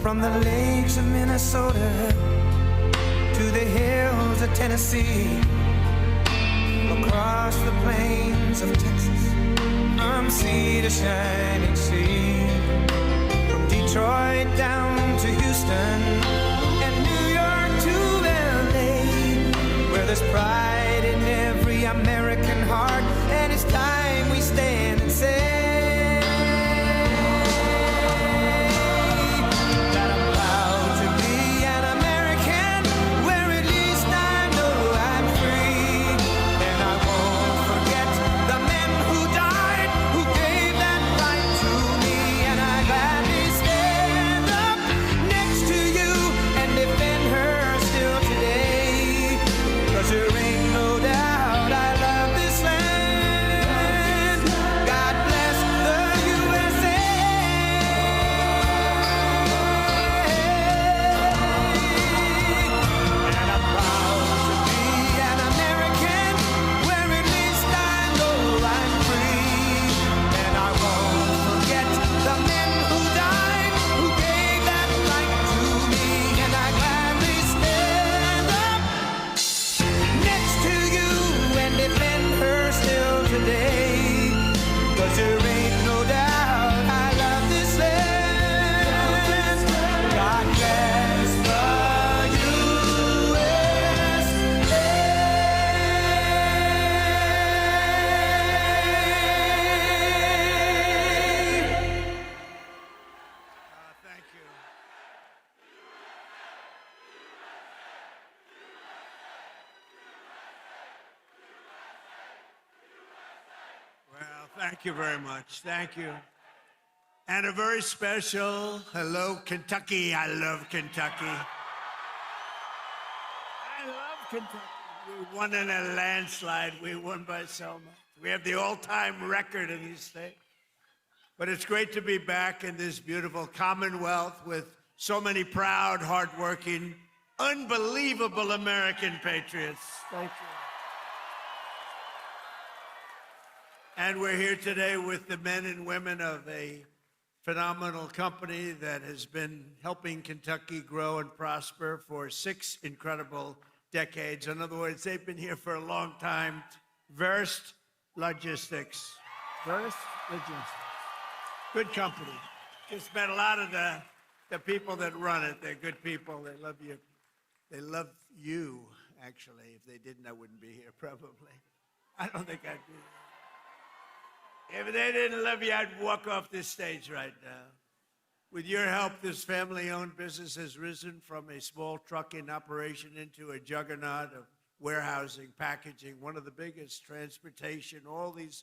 From the lakes of Minnesota to the hills of Tennessee, across the plains of Texas, from sea to shining sea, from Detroit down to Houston and New York to LA, where there's pride in every American heart, and it's time we stand and say Thank you very much. Thank you. And a very special hello, Kentucky. I love Kentucky. I love Kentucky. We won in a landslide. We won by so much. We have the all-time record in this state. But it's great to be back in this beautiful Commonwealth with so many proud, hardworking, unbelievable American patriots. Thank you. And we're here today with the men and women of a phenomenal company that has been helping Kentucky grow and prosper for 6 incredible decades. In other words, they've been here for a long time. Verst Logistics. Verst Logistics. Good company. Just met a lot of the people that run it. They're good people. They love you. They love you, actually. If they didn't, I wouldn't be here, probably. I don't think I'd be here. If they didn't love you, I'd walk off this stage right now. With your help, this family-owned business has risen from a small trucking operation into a juggernaut of warehousing, packaging, one of the biggest, transportation, all these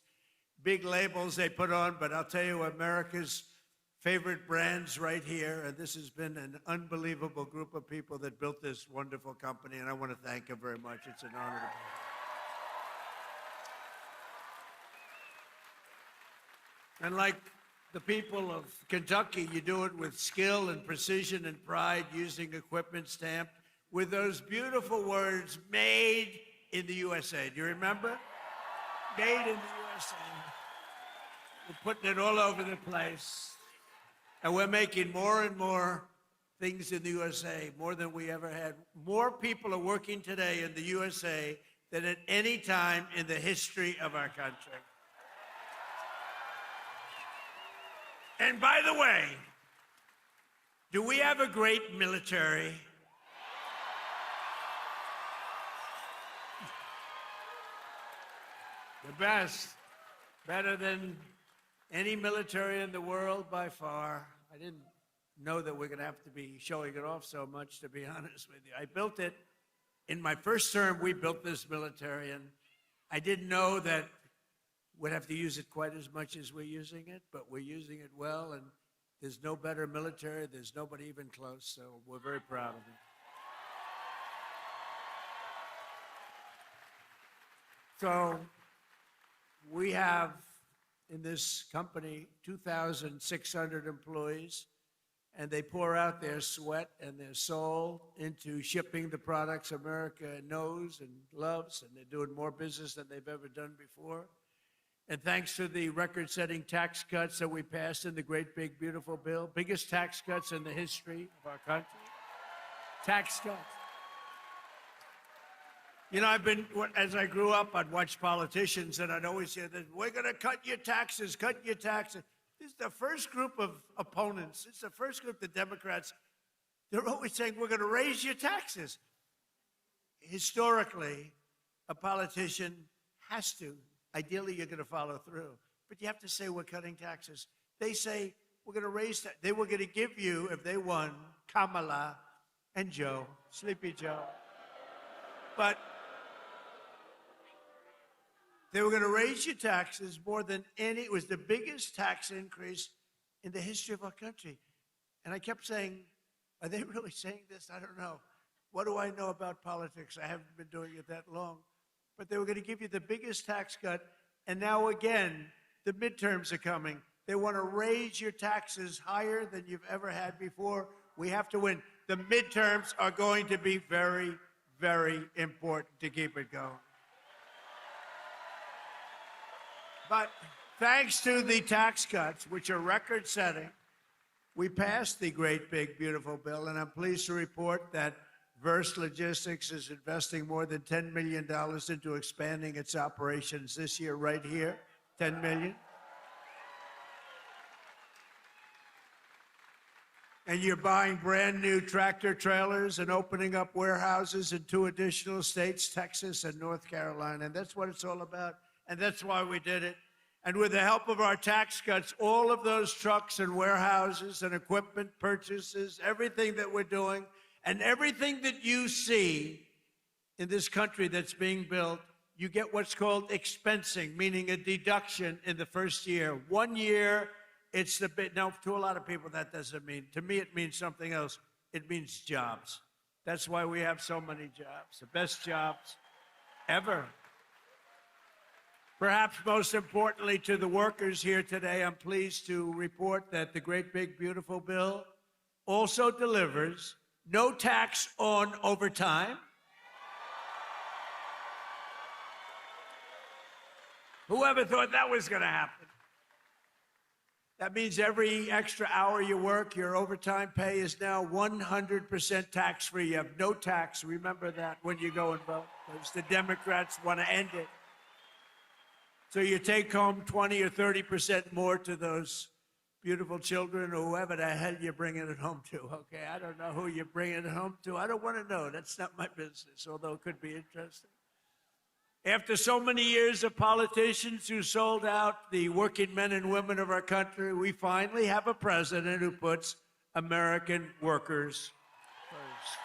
big labels they put on. But I'll tell you, America's favorite brands right here, and this has been an unbelievable group of people that built this wonderful company, and I want to thank them very much. It's an honor to be here. And like the people of Kentucky, you do it with skill and precision and pride, using equipment stamped with those beautiful words, made in the USA. Do you remember? Made in the USA. We're putting it all over the place. And we're making more and more things in the USA, more than we ever had. More people are working today in the USA than at any time in the history of our country. And by the way, do we have a great military? The best. Better than any military in the world by far. I didn't know that we're going to have to be showing it off so much, to be honest with you. I built it. In my first term, we built this military, and I didn't know that we'd have to use it quite as much as we're using it, but we're using it well, and there's no better military. There's nobody even close, so we're very proud of it. So we have in this company 2,600 employees, and they pour out their sweat and their soul into shipping the products America knows and loves, and they're doing more business than they've ever done before. And thanks to the record-setting tax cuts that we passed in the great, big, beautiful bill, biggest tax cuts in the history of our country. Tax cuts. You know, as I grew up, I'd watch politicians, and I'd always hear that, we're going to cut your taxes, cut your taxes. This is the first group of opponents. It's the first group, the Democrats. They're always saying, we're going to raise your taxes. Historically, a politician has to. Ideally, you're going to follow through. But you have to say, we're cutting taxes. They say, we're going to raise that. They were going to give you, if they won, Kamala and Joe, Sleepy Joe. But they were going to raise your taxes more than any. It was the biggest tax increase in the history of our country. And I kept saying, are they really saying this? I don't know. What do I know about politics? I haven't been doing it that long. But they were going to give you the biggest tax cut. And now again, the midterms are coming. They want to raise your taxes higher than you've ever had before. We have to win. The midterms are going to be very, very important to keep it going. But thanks to the tax cuts, which are record-setting, we passed the great, big, beautiful bill, and I'm pleased to report that Verse Logistics is investing more than $10 million into expanding its operations this year, right here, $10 million. And you're buying brand new tractor trailers and opening up warehouses in 2 additional states, Texas and North Carolina. And that's what it's all about. And that's why we did it. And with the help of our tax cuts, all of those trucks and warehouses and equipment purchases, everything that we're doing, and everything that you see in this country that's being built, you get what's called expensing, meaning a deduction in the first year. 1 year, it's the bit. Now, to a lot of people, that doesn't mean. To me, it means something else. It means jobs. That's why we have so many jobs, the best jobs ever. Perhaps most importantly to the workers here today, I'm pleased to report that the great, big, beautiful bill also delivers no tax on overtime. Whoever thought that was going to happen? That means every extra hour you work, your overtime pay is now 100% tax-free. You have no tax. Remember that when you go and vote, because the Democrats want to end it. So you take home 20 or 30% more to those beautiful children or whoever the hell you're bringing it home to, okay? I don't know who you're bringing it home to. I don't want to know. That's not my business, although it could be interesting. After so many years of politicians who sold out the working men and women of our country, we finally have a president who puts American workers first.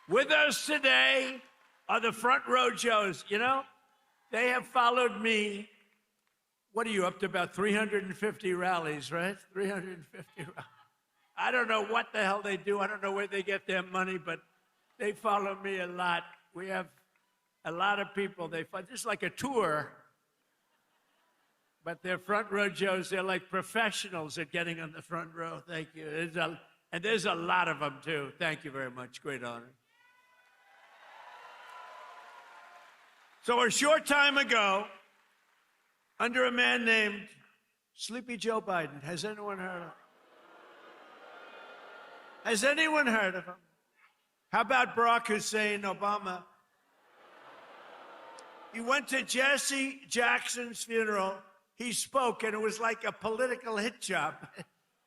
With us today are the front row Joes. You know, they have followed me. What are you up to? About 350 rallies, right? 350 rallies. I don't know what the hell they do. I don't know where they get their money, but they follow me a lot. We have a lot of people. They follow, just like a tour, but they're front row Joes. They're like professionals at getting on the front row. Thank you. And there's a lot of them, too. Thank you very much. Great honor. So a short time ago, under a man named Sleepy Joe Biden, has anyone heard of him? Has anyone heard of him? How about Barack Hussein Obama? He went to Jesse Jackson's funeral. He spoke, and it was like a political hit job.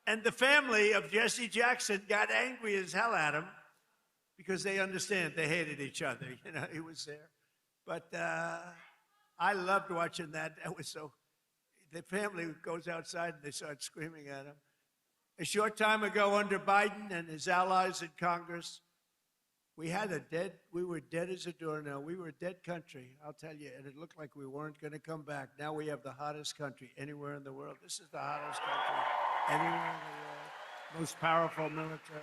And the family of Jesse Jackson got angry as hell at him because they understand they hated each other. You know, he was there. But I loved watching that. That was so. The family goes outside and they start screaming at him. A short time ago, under Biden and his allies in Congress, we were dead as a doornail. We were a dead country, I'll tell you, and it looked like we weren't going to come back. Now we have the hottest country anywhere in the world. This is the hottest country anywhere in the world. Most powerful military.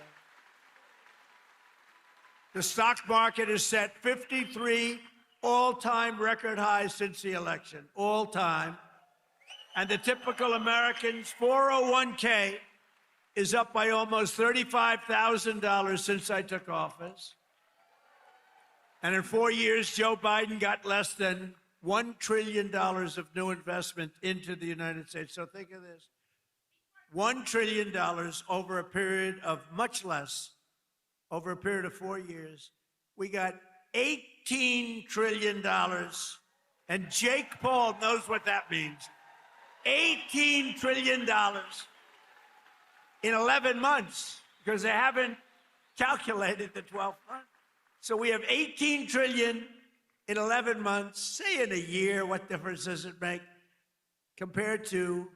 The stock market is set 53 all-time record highs since the election, all time. And the typical American's 401k is up by almost $35,000 since I took office. And in 4 years, Joe Biden got less than $1 trillion of new investment into the United States. So think of this. $1 trillion over a period of much less, over a period of 4 years. We got $18 trillion. And Jake Paul knows what that means. $18 trillion in 11 months, because they haven't calculated the 12 months. So we have 18 trillion in 11 months. Say in a year, what difference does it make? Compared to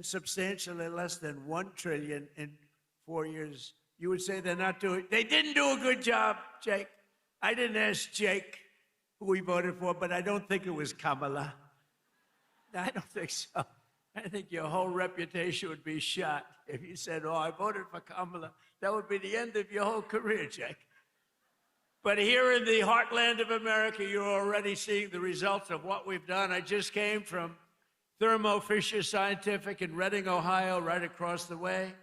substantially less than 1 trillion in 4 years. You would say they didn't do a good job, Jake. I didn't ask Jake who he voted for, but I don't think it was Kamala. I don't think so. I think your whole reputation would be shot if you said, oh, I voted for Kamala. That would be the end of your whole career, Jake. But here in the heartland of America, you're already seeing the results of what we've done. I just came from Thermo Fisher Scientific in Reading, Ohio, right across the way.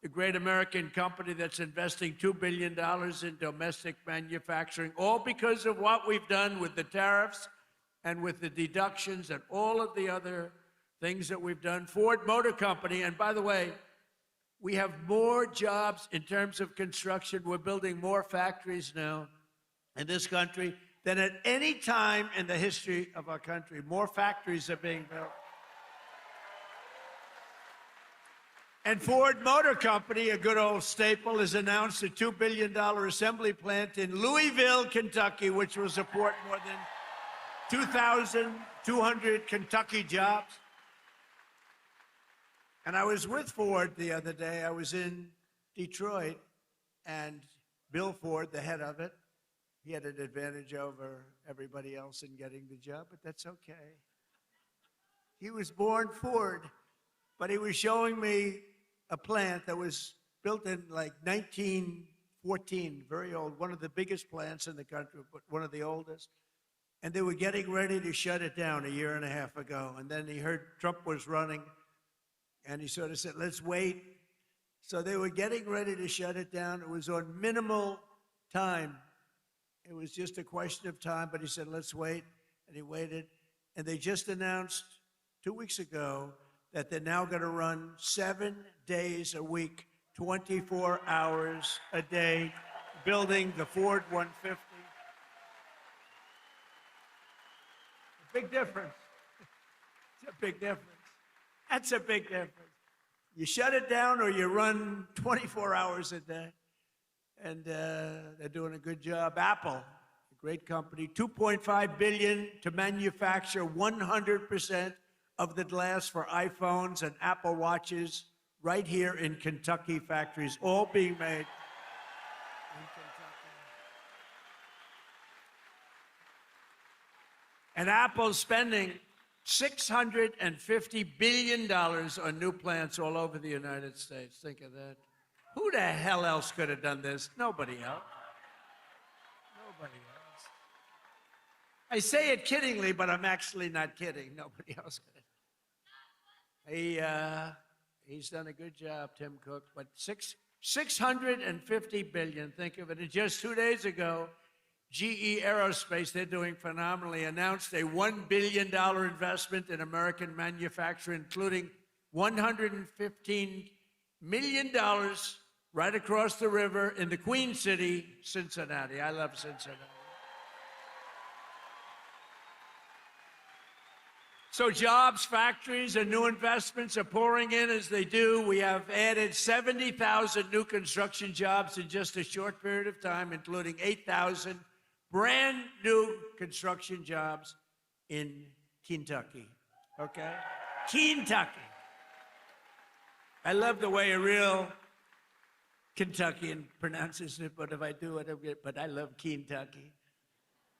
A great American company that's investing $2 billion in domestic manufacturing, all because of what we've done with the tariffs and with the deductions and all of the other things that we've done. Ford Motor Company, and by the way, we have more jobs in terms of construction. We're building more factories now in this country than at any time in the history of our country. More factories are being built. And Ford Motor Company, a good old staple, has announced a $2 billion assembly plant in Louisville, Kentucky, which will support more than 2,200 Kentucky jobs. And I was with Ford the other day. I was in Detroit, and Bill Ford, the head of it, he had an advantage over everybody else in getting the job, but that's okay. He was born Ford, but he was showing me a plant that was built in like 1914, very old, one of the biggest plants in the country, but one of the oldest. And they were getting ready to shut it down a year and a half ago. And then he heard Trump was running, and he sort of said, let's wait. So they were getting ready to shut it down. It was on minimal time. It was just a question of time, but he said, let's wait. And he waited. And they just announced 2 weeks ago that they're now going to run 7 days a week, 24 hours a day, building the Ford 150. A big difference. It's a big difference. That's a big difference. You shut it down or you run 24 hours a day. And they're doing a good job. Apple, a great company, $2.5 billion to manufacture 100% of the glass for iPhones and Apple Watches right here in Kentucky factories, all being made in Kentucky. And Apple's spending $650 billion on new plants all over the United States. Think of that. Who the hell else could have done this? Nobody else. Nobody else. I say it kiddingly, but I'm actually not kidding. Nobody else could have. He's done a good job, Tim Cook. But $650 billion, think of it. And just 2 days ago, GE Aerospace, they're doing phenomenally, announced a $1 billion investment in American manufacturing, including $115 million right across the river in the Queen City, Cincinnati. I love Cincinnati. So jobs, factories, and new investments are pouring in as they do. We have added 70,000 new construction jobs in just a short period of time, including 8,000 brand new construction jobs in Kentucky, okay? Kentucky. I love the way a real Kentuckian pronounces it, but if I do it, but I love Kentucky.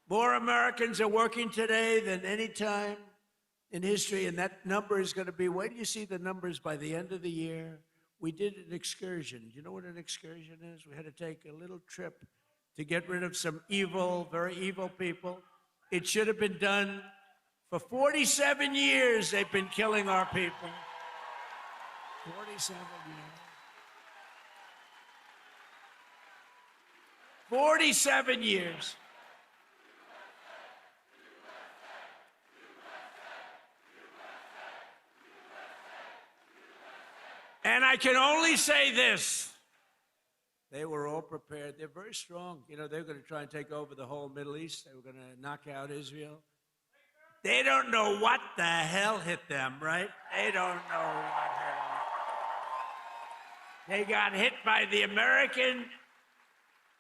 More Americans are working today than any time in history, and that number is going to be, wait till you see the numbers by the end of the year. We did an excursion. Do you know what an excursion is? We had to take a little trip to get rid of some evil, very evil people. It should have been done for 47 years. They've been killing our people. 47 years. 47 years. And I can only say this. They were all prepared. They're very strong. You know, they're going to try and take over the whole Middle East. They were going to knock out Israel. They don't know what the hell hit them, right? They don't know what hit them. They got hit by the American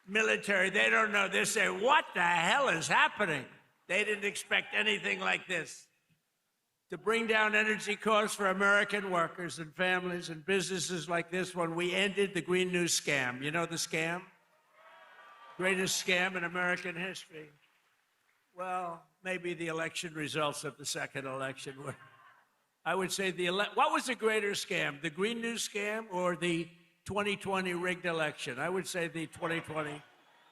military. They don't know. They say, what the hell is happening? They didn't expect anything like this. To bring down energy costs for American workers and families and businesses like this one, we ended the Green New scam. You know the scam? Greatest scam in American history. Well, maybe the election results of the second election were. I would say what was the greater scam, the Green New scam or the 2020 rigged election? I would say the 2020.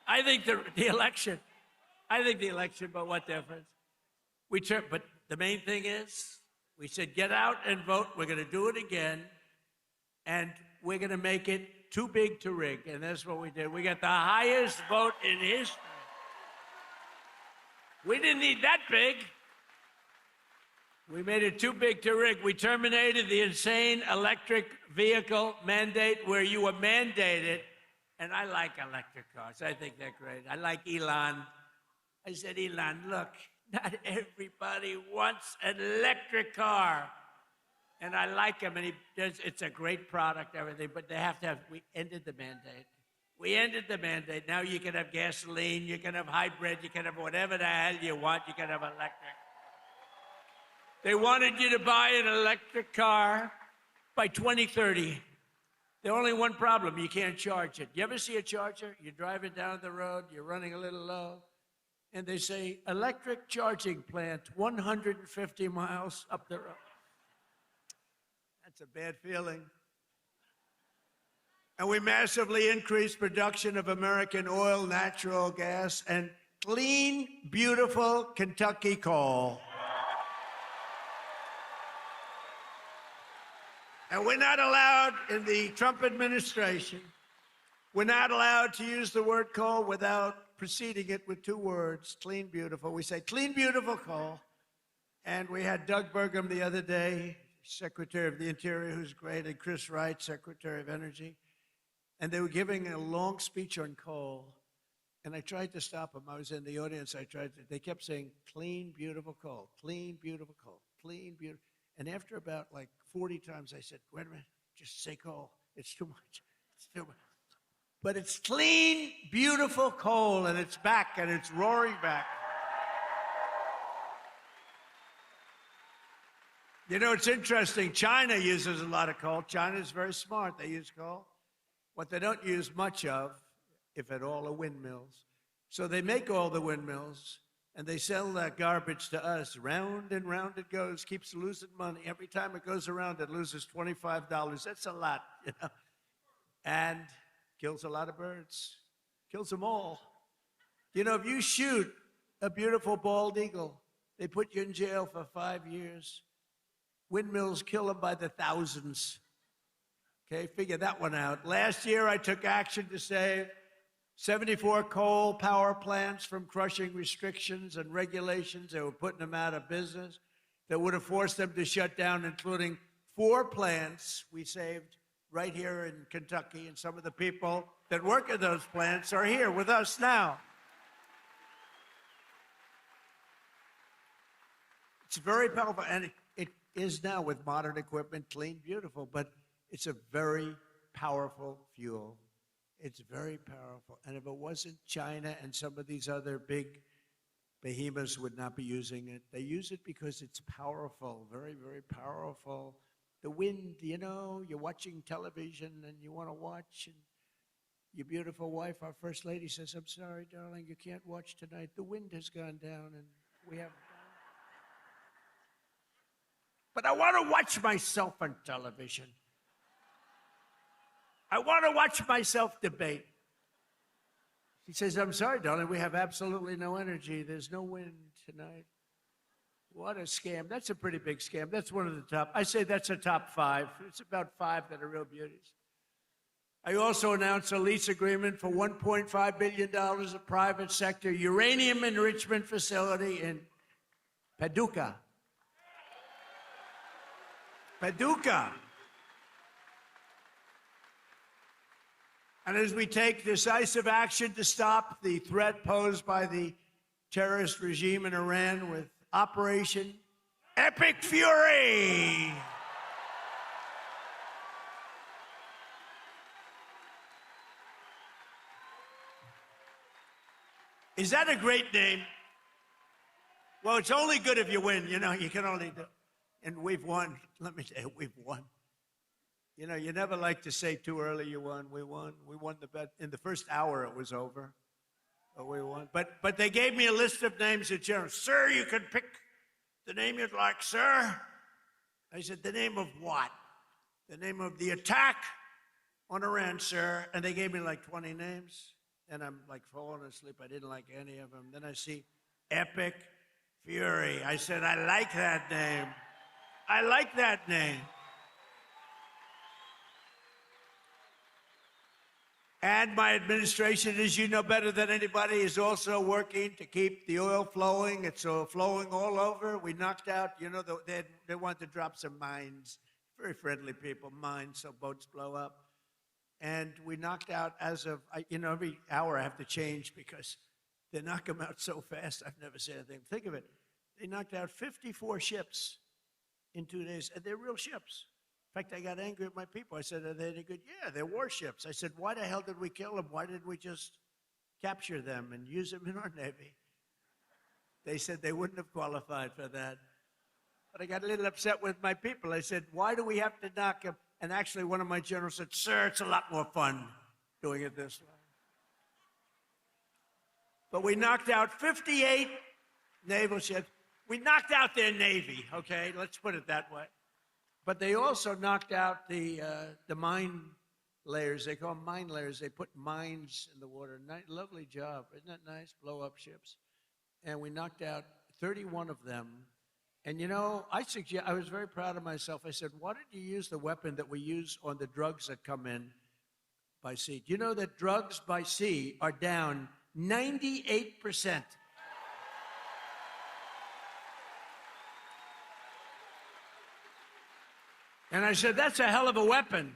I think the election. I think the election, but what difference? But the main thing is, we said, get out and vote. We're going to do it again, and we're going to make it too big to rig, and that's what we did. We got the highest vote in history. We didn't need that big. We made it too big to rig. We terminated the insane electric vehicle mandate where you were mandated, and I like electric cars. I think they're great. I like Elon. I said, Elon, look, not everybody wants an electric car. And I like him, and it's a great product, everything, but they have to have, we ended the mandate. We ended the mandate. Now you can have gasoline, you can have hybrid, you can have whatever the hell you want, you can have electric. They wanted you to buy an electric car by 2030. There's only one problem, you can't charge it. You ever see a charger? You're driving down the road, you're running a little low, and they say, electric charging plant, 150 miles up the road. That's a bad feeling. And we massively increased production of American oil, natural gas, and clean, beautiful Kentucky coal. And we're not allowed in the Trump administration, we're not allowed to use the word coal without preceding it with two words, clean, beautiful. We say clean, beautiful coal. And we had Doug Burgum the other day, Secretary of the Interior, who's great, and Chris Wright, Secretary of Energy. And they were giving a long speech on coal. And I tried to stop them. I was in the audience. They kept saying, clean, beautiful coal, clean, beautiful coal, clean, beautiful. And after about like 40 times, I said, wait a minute, just say coal. It's too much. It's too much. But it's clean, beautiful coal, and it's back, and it's roaring back. You know, it's interesting. China uses a lot of coal. China's very smart. They use coal. What they don't use much of, if at all, are windmills. So they make all the windmills, and they sell that garbage to us. Round and round it goes, keeps losing money. Every time it goes around, it loses $25. That's a lot, you know. And kills a lot of birds. Kills them all. You know, if you shoot a beautiful bald eagle, they put you in jail for 5 years. Windmills kill them by the thousands. Okay, figure that one out. Last year, I took action to save 74 coal power plants from crushing restrictions and regulations. They were putting them out of business that would have forced them to shut down, including 4 plants we saved right here in Kentucky. And some of the people that work at those plants are here with us now. It's very powerful, and it is now with modern equipment, clean, beautiful, but it's a very powerful fuel. It's very powerful. And if it wasn't, China and some of these other big behemoths would not be using it. They use it because it's powerful, very, very powerful. The wind, you know, you're watching television and you want to watch, and your beautiful wife, our First Lady, says, I'm sorry, darling, you can't watch tonight. The wind has gone down and we have... But I want to watch myself on television. I want to watch myself debate. She says, I'm sorry, darling, we have absolutely no energy. There's no wind tonight. What a scam. That's a pretty big scam. That's one of the top. I say that's a top 5. It's about 5 that are real beauties. I also announced a lease agreement for $1.5 billion of private sector uranium enrichment facility in Paducah. Paducah. And as we take decisive action to stop the threat posed by the terrorist regime in Iran with Operation Epic Fury. Is that a great name? Well, it's only good if you win. You know, you can only do. And we've won. Let me tell you, we've won. You know, you never like to say too early you won. We won. We won the bet. In the first hour, it was over. But we won. But they gave me a list of names of generals. Sir, you can pick the name you'd like, sir. I said, the name of what? The name of the attack on Iran, sir. And they gave me like 20 names. And I'm like falling asleep. I didn't like any of them. Then I see Epic Fury. I said, I like that name. I like that name. And my administration, as you know better than anybody, is also working to keep the oil flowing. It's flowing all over. We knocked out, you know, they want to drop some mines. Very friendly people, mines, so boats blow up. And we knocked out as of, you know, every hour I have to change because they knock them out so fast. I've never seen anything. Think of it. They knocked out 54 ships in 2 days, and they're real ships. In fact, I got angry at my people. I said, are they any good? Yeah, they're warships. I said, why the hell did we kill them? Why didn't we just capture them and use them in our Navy? They said they wouldn't have qualified for that. But I got a little upset with my people. I said, why do we have to knock them? And actually, one of my generals said, sir, it's a lot more fun doing it this way. But we knocked out 58 naval ships. We knocked out their Navy, okay? Let's put it that way. But they also knocked out the mine layers. They call them mine layers. They put mines in the water. Lovely job. Isn't that nice? Blow up ships. And we knocked out 31 of them. And, you know, I was very proud of myself. I said, why didn't you use the weapon that we use on the drugs that come in by sea? Do you know that drugs by sea are down 98%? And I said, that's a hell of a weapon.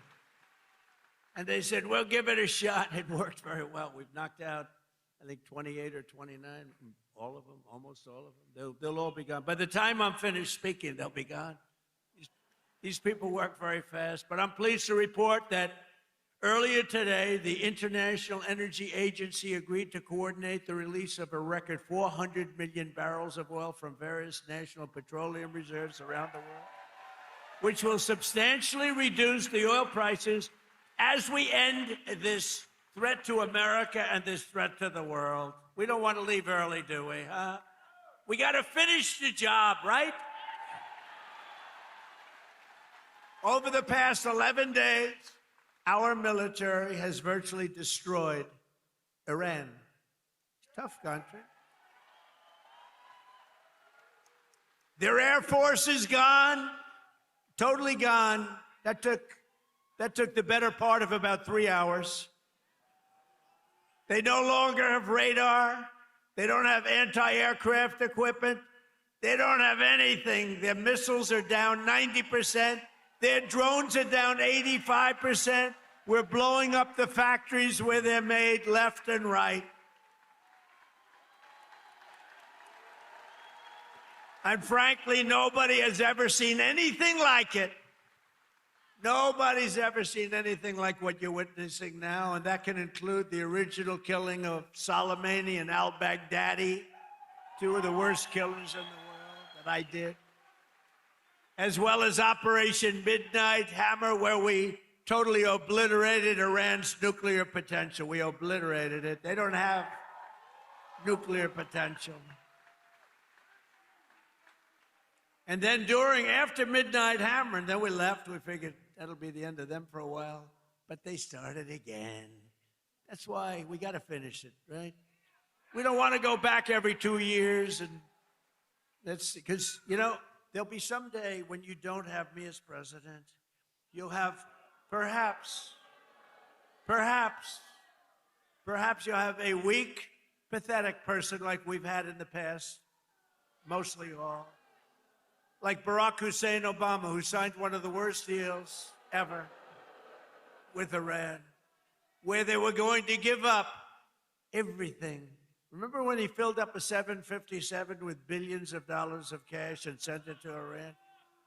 And they said, well, give it a shot. It worked very well. We've knocked out, I think, 28 or 29, all of them, almost all of them. They'll all be gone. By the time I'm finished speaking, they'll be gone. These people work very fast. But I'm pleased to report that earlier today, the International Energy Agency agreed to coordinate the release of a record 400 million barrels of oil from various national petroleum reserves around the world, which will substantially reduce the oil prices as we end this threat to America and this threat to the world. We don't want to leave early, do we? Huh? We got to finish the job, right? Over the past 11 days, our military has virtually destroyed Iran. It's a tough country. Their Air Force is gone. Totally gone. That took the better part of about 3 hours. They no longer have radar. They don't have anti-aircraft equipment. They don't have anything. Their missiles are down 90%. Their drones are down 85%. We're blowing up the factories where they're made left and right. And frankly, nobody has ever seen anything like it. Nobody's ever seen anything like what you're witnessing now, and that can include the original killing of Soleimani and al-Baghdadi, two of the worst killers in the world that I did, as well as Operation Midnight Hammer, where we totally obliterated Iran's nuclear potential. We obliterated it. They don't have nuclear potential. And then after Midnight Hammer, and then we left, we figured that'll be the end of them for a while. But they started again. That's why we got to finish it, right? We don't want to go back every 2 years. And that's because, you know, there'll be some day when you don't have me as president. You'll have perhaps Perhaps you'll have a weak, pathetic person like we've had in the past, mostly all. Like Barack Hussein Obama, who signed one of the worst deals ever with Iran, where they were going to give up everything. Remember when he filled up a 757 with billions of dollars of cash and sent it to Iran?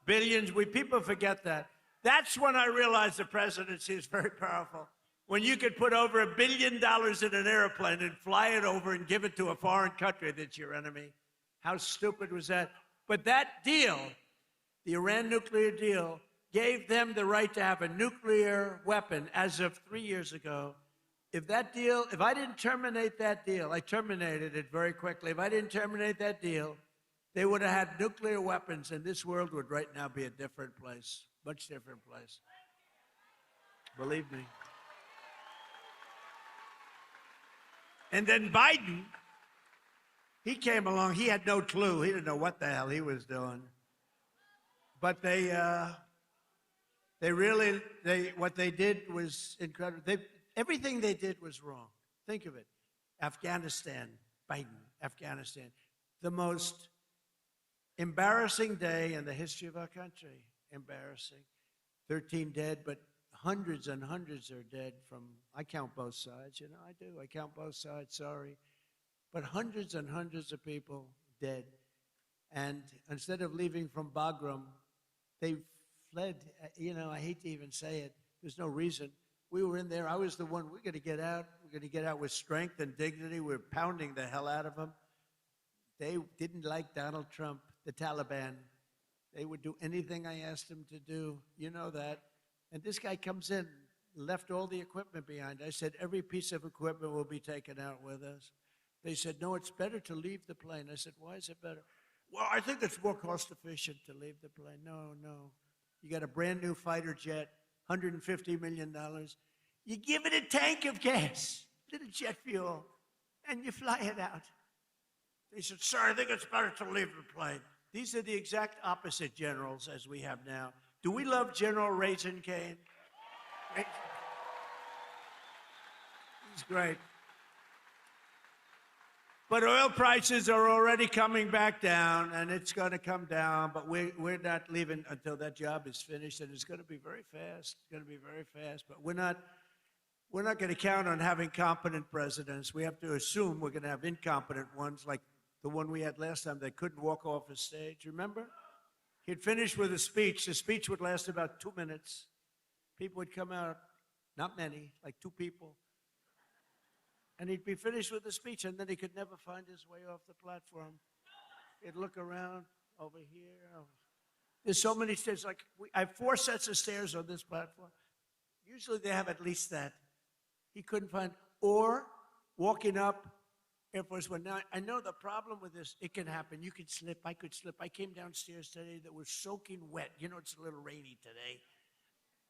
Billions, people forget that. That's when I realized the presidency is very powerful. When you could put over $1 billion in an airplane and fly it over and give it to a foreign country that's your enemy. How stupid was that? But that deal, the Iran nuclear deal, gave them the right to have a nuclear weapon as of 3 years ago. If I didn't terminate that deal, I terminated it very quickly. If I didn't terminate that deal, they would have had nuclear weapons, and this world would right now be a different place, much different place. Believe me. And then Biden, he came along. He had no clue. He didn't know what the hell he was doing. But what they did was incredible. Everything they did was wrong. Think of it. Afghanistan, Biden, Afghanistan. The most embarrassing day in the history of our country. Embarrassing. 13 dead, but hundreds and hundreds are dead from, I count both sides, I do. I count both sides, sorry. But hundreds and hundreds of people dead. And instead of leaving from Bagram, they fled. I hate to even say it. There's no reason. We were in there. I was the one. We're going to get out. We're going to get out with strength and dignity. We're pounding the hell out of them. They didn't like Donald Trump, the Taliban. They would do anything I asked them to do. You know that. And this guy comes in, left all the equipment behind. I said, every piece of equipment will be taken out with us. They said, no, it's better to leave the plane. I said, why is it better? Well, I think it's more cost efficient to leave the plane. No. You got a brand new fighter jet, $150 million. You give it a tank of gas, little jet fuel, and you fly it out. They said, sir, I think it's better to leave the plane. These are the exact opposite generals as we have now. Do we love General Raisin Cane? He's great. But oil prices are already coming back down, and it's going to come down, but we're not leaving until that job is finished, and it's going to be very fast. It's going to be very fast, but we're not going to count on having competent presidents. We have to assume we're going to have incompetent ones, like the one we had last time that couldn't walk off a stage. Remember? He'd finish with a speech. The speech would last about 2 minutes. People would come out, not many, like 2 people. And he'd be finished with the speech, and then he could never find his way off the platform. He'd look around over here. There's so many stairs. I have 4 sets of stairs on this platform. Usually they have at least that. He couldn't find, or walking up Air Force One. Now, I know the problem with this, it can happen. You could slip. I could slip. I came downstairs today that was soaking wet. It's a little rainy today.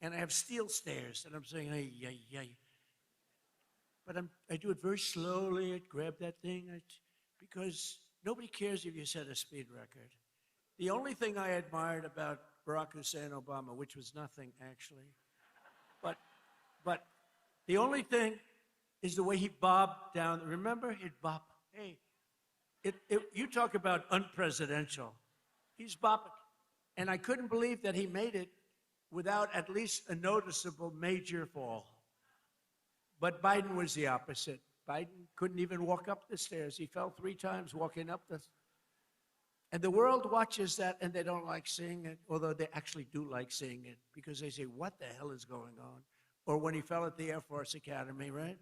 And I have steel stairs, and I'm saying, hey. But I do it very slowly. I grab that thing, because nobody cares if you set a speed record. The only thing I admired about Barack Hussein Obama, which was nothing, actually, but the only thing is the way he bobbed down. Remember? He'd bob. Hey, you talk about unpresidential. He's bobbing. And I couldn't believe that he made it without at least a noticeable major fall. But Biden was the opposite. Biden couldn't even walk up the stairs. He fell 3 times walking up the. And the world watches that, and they don't like seeing it, although they actually do like seeing it, because they say, what the hell is going on? Or when he fell at the Air Force Academy, right?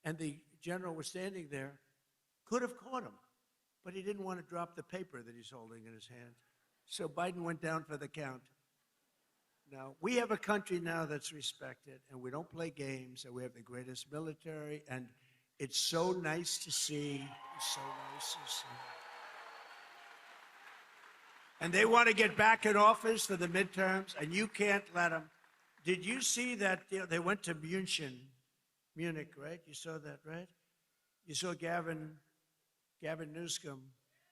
And the general was standing there, could have caught him, but he didn't want to drop the paper that he's holding in his hand. So Biden went down for the count. Now, we have a country now that's respected, and we don't play games, and we have the greatest military, and it's so nice to see. It's so nice to see. And they want to get back in office for the midterms, and you can't let them. Did you see that they went to Munich, right? You saw that, right? You saw Gavin Newsom.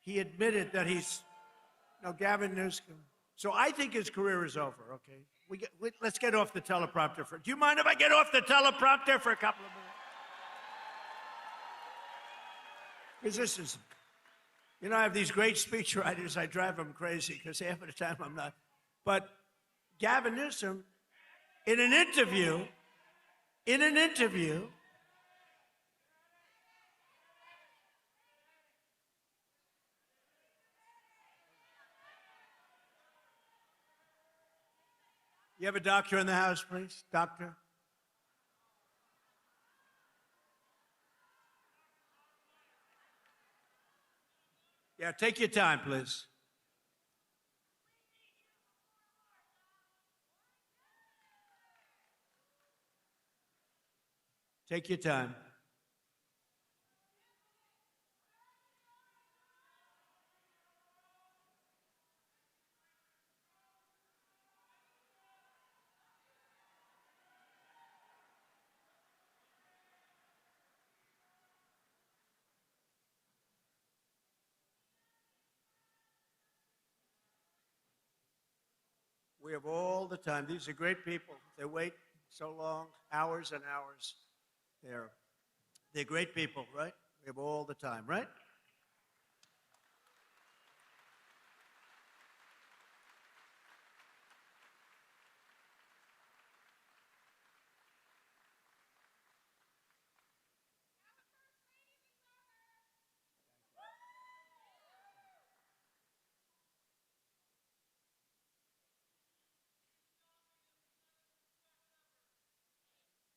He admitted that Gavin Newsom. So I think his career is over, okay? Let's get off the teleprompter do you mind if I get off the teleprompter for a couple of minutes? Because this is, I have these great speech writers. I drive them crazy because half of the time I'm not. But Gavin Newsom, in an interview, you have a doctor in the house, please? Doctor? Yeah, take your time, please. Take your time. We have all the time. These are great people. They wait so long, hours and hours. They're great people, right? We have all the time, right?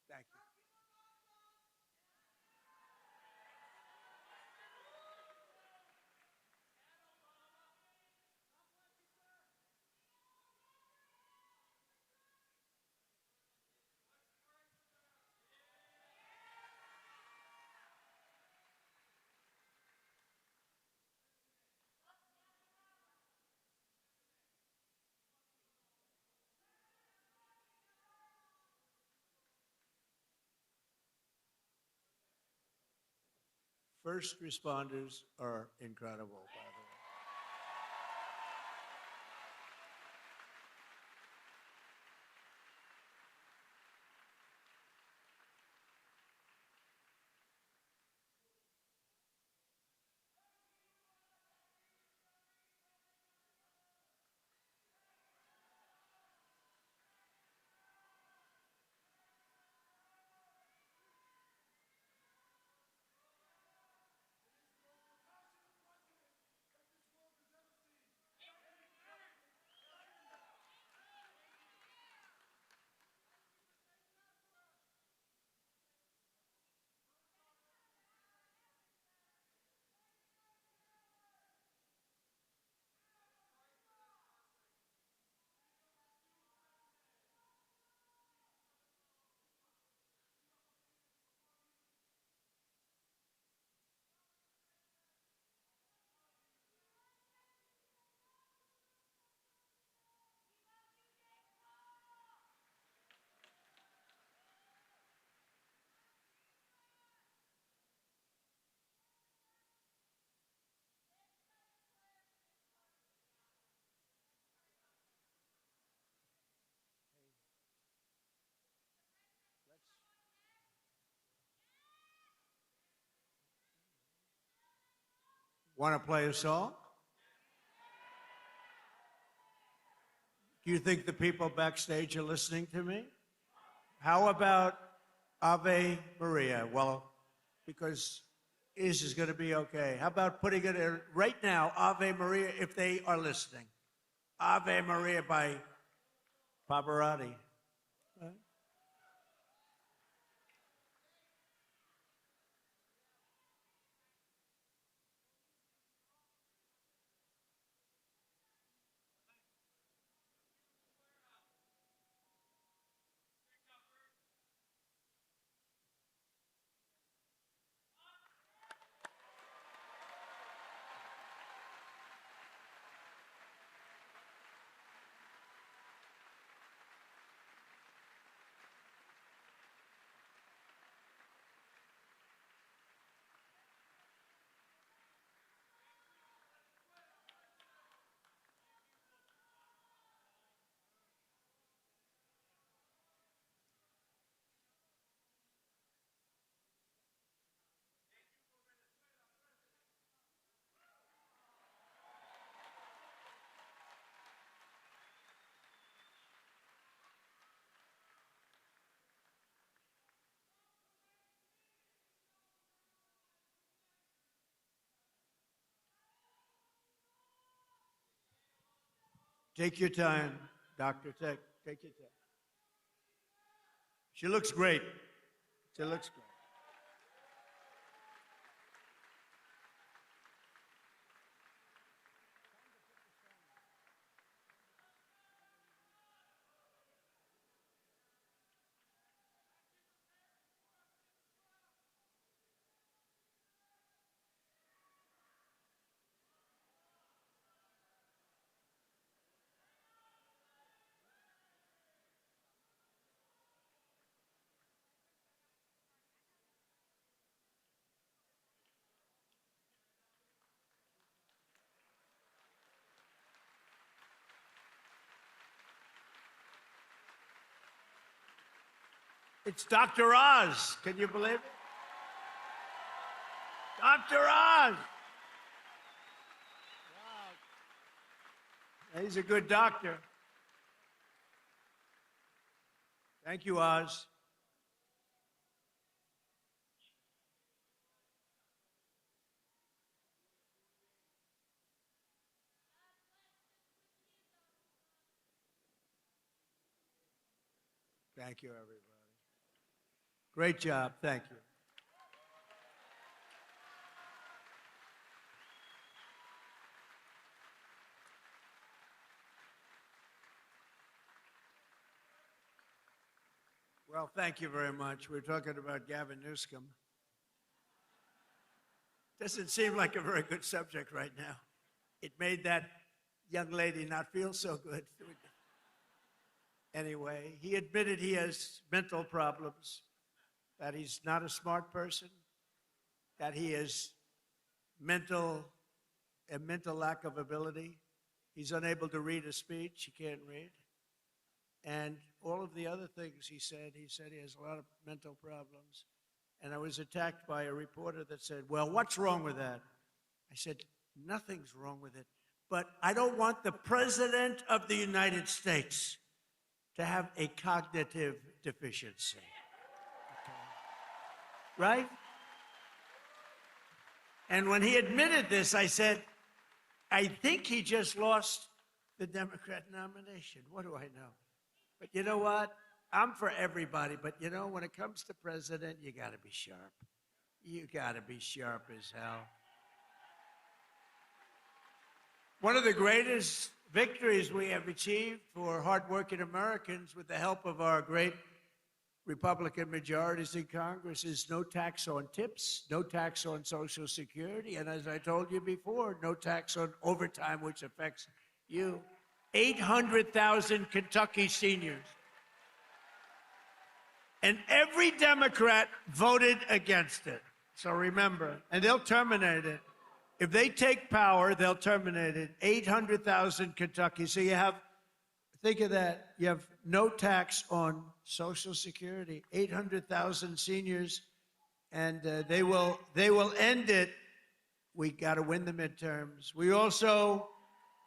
Thank you. First responders are incredible, by the way. Want to play a song? Do you think the people backstage are listening to me? How about Ave Maria? Well, because is going to be okay. How about putting it in right now, Ave Maria, if they are listening? Ave Maria by Pavarotti. Right? Take your time, doctor. Take your time. She looks great. She looks great. It's Dr. Oz. Can you believe it? Dr. Oz. Wow. He's a good doctor. Thank you, Oz. Thank you, everybody. Great job. Thank you. Well, thank you very much. We're talking about Gavin Newsom. Doesn't seem like a very good subject right now. It made that young lady not feel so good. Anyway, he admitted he has mental problems, that he's not a smart person, that he has a mental lack of ability. He's unable to read a speech. He can't read. And all of the other things he said he has a lot of mental problems. And I was attacked by a reporter that said, well, what's wrong with that? I said, nothing's wrong with it. But I don't want the President of the United States to have a cognitive deficiency. Okay. Right? And when he admitted this, I said, I think he just lost the Democrat nomination. What do I know? But you know what? I'm for everybody, but you know, when it comes to president, you got to be sharp. You got to be sharp as hell. One of the greatest victories we have achieved for hardworking Americans with the help of our great Republican majorities in Congress is no tax on tips, no tax on Social Security, and as I told you before, no tax on overtime, which affects you. 800,000 Kentucky seniors. And every Democrat voted against it. So remember, and they'll terminate it. If they take power, they'll terminate it. 800,000 Kentucky. So you have, think of that, you have no tax on Social Security. 800,000 seniors, and they will end it. We got to win the midterms. We also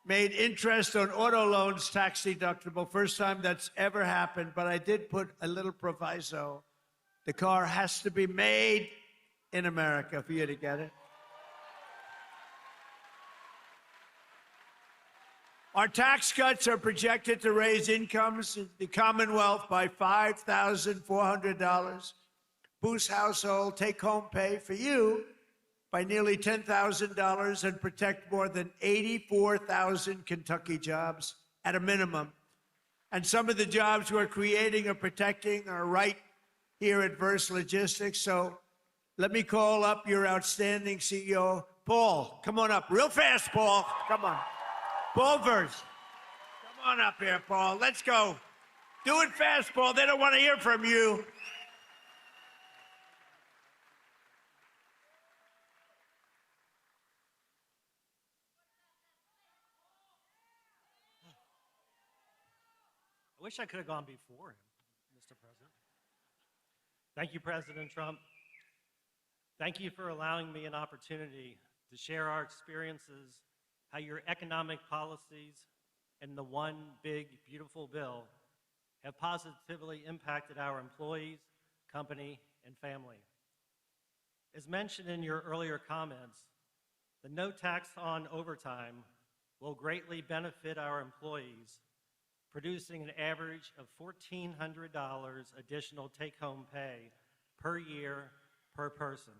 made interest on auto loans tax deductible. First time that's ever happened, but I did put a little proviso. The car has to be made in America for you to get it. Our tax cuts are projected to raise incomes in the Commonwealth by $5,400, boost household take-home pay for you by nearly $10,000 and protect more than 84,000 Kentucky jobs at a minimum. And some of the jobs we're creating or protecting are right here at Verse Logistics. So let me call up your outstanding CEO, Paul. Come on up real fast, Paul. Come on. Paul Verse. Come on up here, Paul. Let's go. Do it fast, Paul. They don't want to hear from you. I wish I could have gone before him, Mr. President. Thank you, President Trump. Thank you for allowing me an opportunity to share our experiences, how your economic policies and the one big, beautiful bill have positively impacted our employees, company, and family. As mentioned in your earlier comments, the no tax on overtime will greatly benefit our employees, producing an average of $1,400 additional take-home pay per year per person.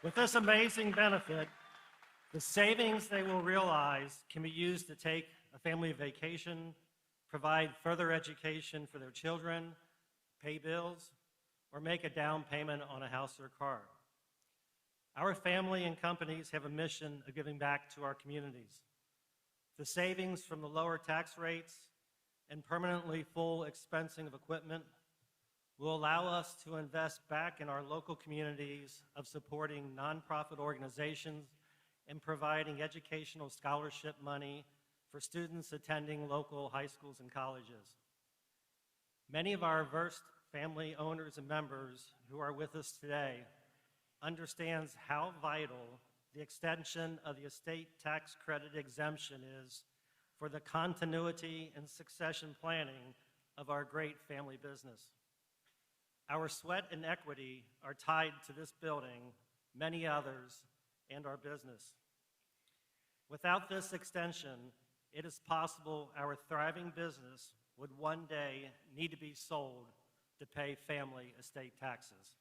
With this amazing benefit, the savings they will realize can be used to take a family vacation, provide further education for their children, pay bills, or make a down payment on a house or car. Our family and companies have a mission of giving back to our communities. The savings from the lower tax rates and permanently full expensing of equipment will allow us to invest back in our local communities of supporting nonprofit organizations and providing educational scholarship money for students attending local high schools and colleges. Many of our versed family owners and members who are with us today understands how vital the extension of the estate tax credit exemption is for the continuity and succession planning of our great family business. Our sweat and equity are tied to this building, many others, and our business. Without this extension, it is possible our thriving business would one day need to be sold to pay family estate taxes.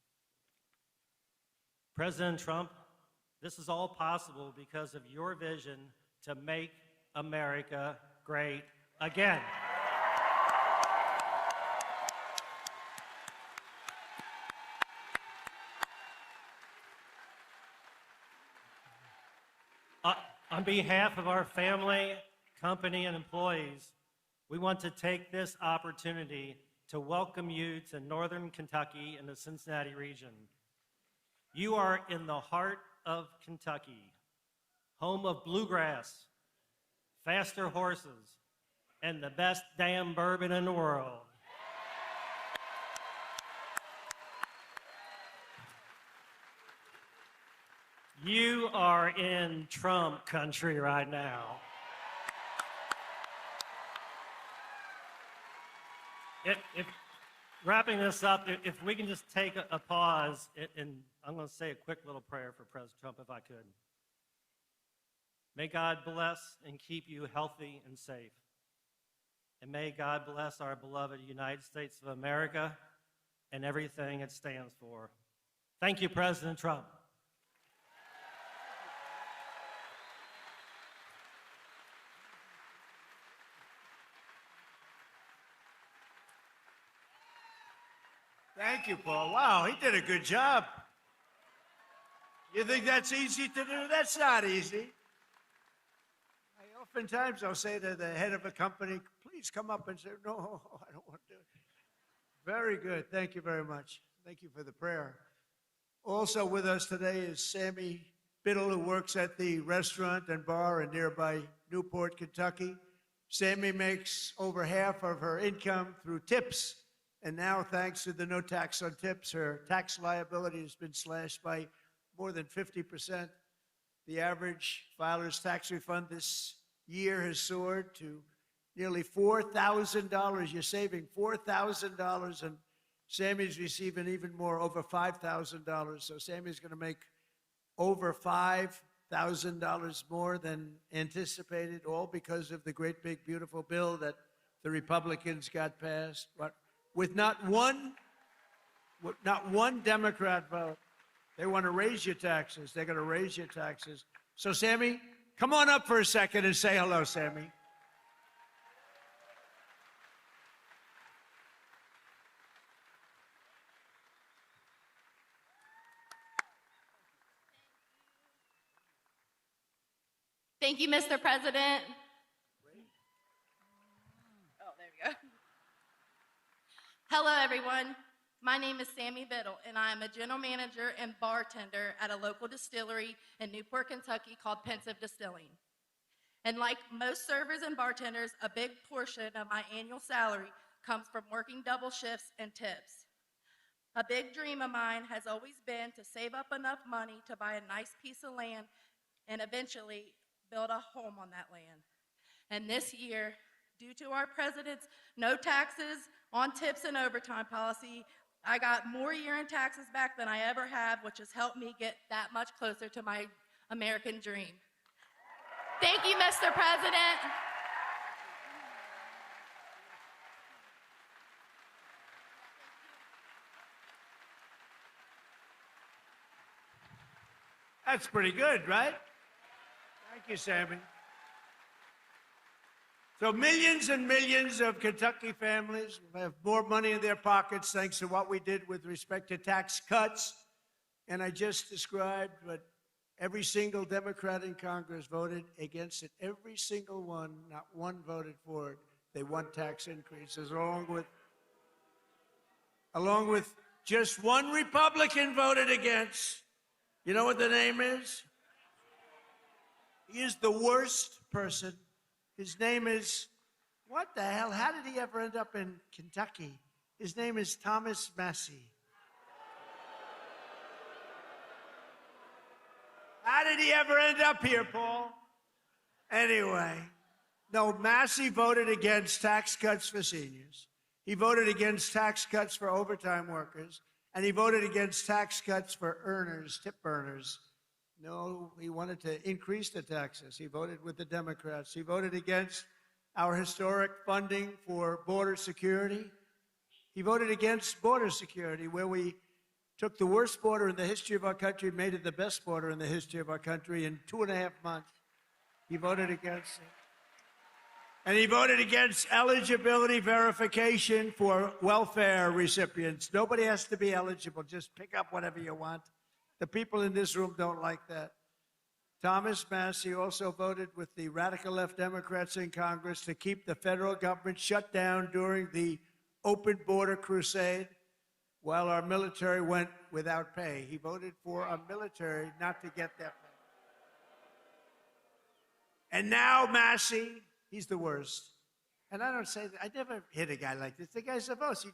President Trump, this is all possible because of your vision to make America great again. On behalf of our family, company, and employees, we want to take this opportunity to welcome you to Northern Kentucky and the Cincinnati region. You are in the heart of Kentucky, home of bluegrass, faster horses, and the best damn bourbon in the world. You are in Trump country right now. Wrapping this up, if we can just take a pause, and I'm going to say a quick little prayer for President Trump, if I could. May God bless and keep you healthy and safe. And may God bless our beloved United States of America and everything it stands for. Thank you, President Trump. Thank you, Paul. Wow, he did a good job. You think that's easy to do? That's not easy. Oftentimes I'll say to the head of a company, please come up and say, no, I don't want to do it. Very good. Thank you very much. Thank you for the prayer. Also with us today is Sammy Biddle, who works at the restaurant and bar in nearby Newport, Kentucky. Sammy makes over half of her income through tips. And now, thanks to the no tax on tips, her tax liability has been slashed by more than 50%. The average filer's tax refund this year has soared to nearly $4,000. You're saving $4,000, and Sammy's receiving even more, over $5,000. So Sammy's going to make over $5,000 more than anticipated, all because of the great, big, beautiful bill that the Republicans got passed. But with not one Democrat vote. They want to raise your taxes. They're going to raise your taxes. So, Sammy, come on up for a second and say hello, Sammy. Thank you, Mr. President. Oh, there we go. Hello, everyone. My name is Sammy Biddle, and I am a general manager and bartender at a local distillery in Newport, Kentucky called Pensive Distilling. And like most servers and bartenders, a big portion of my annual salary comes from working double shifts and tips. A big dream of mine has always been to save up enough money to buy a nice piece of land and eventually build a home on that land. And this year, due to our president's no taxes on tips and overtime policy, I got more year-end taxes back than I ever have, which has helped me get that much closer to my American dream. Thank you, Mr. President. That's pretty good, right? Thank you, Sammy. So millions and millions of Kentucky families will have more money in their pockets thanks to what we did with respect to tax cuts. And I just described what every single Democrat in Congress voted against it. Every single one, not one voted for it. They want tax increases, along with just one Republican voted against. You know what the name is? He is the worst person. His name is, what the hell? How did he ever end up in Kentucky? His name is Thomas Massie. How did he ever end up here, Paul? Anyway, no, Massie voted against tax cuts for seniors. He voted against tax cuts for overtime workers. And he voted against tax cuts for earners, tip earners. No, he wanted to increase the taxes. He voted with the Democrats. He voted against our historic funding for border security. He voted against border security, where we took the worst border in the history of our country, made it the best border in the history of our country in 2.5 months. He voted against it. And he voted against eligibility verification for welfare recipients. Nobody has to be eligible. Just pick up whatever you want. The people in this room don't like that. Thomas Massie also voted with the radical left Democrats in Congress to keep the federal government shut down during the open border crusade while our military went without pay. He voted for our military not to get that pay. And now Massie, he's the worst. And I don't say that. I never hit a guy like this. The guy's the most.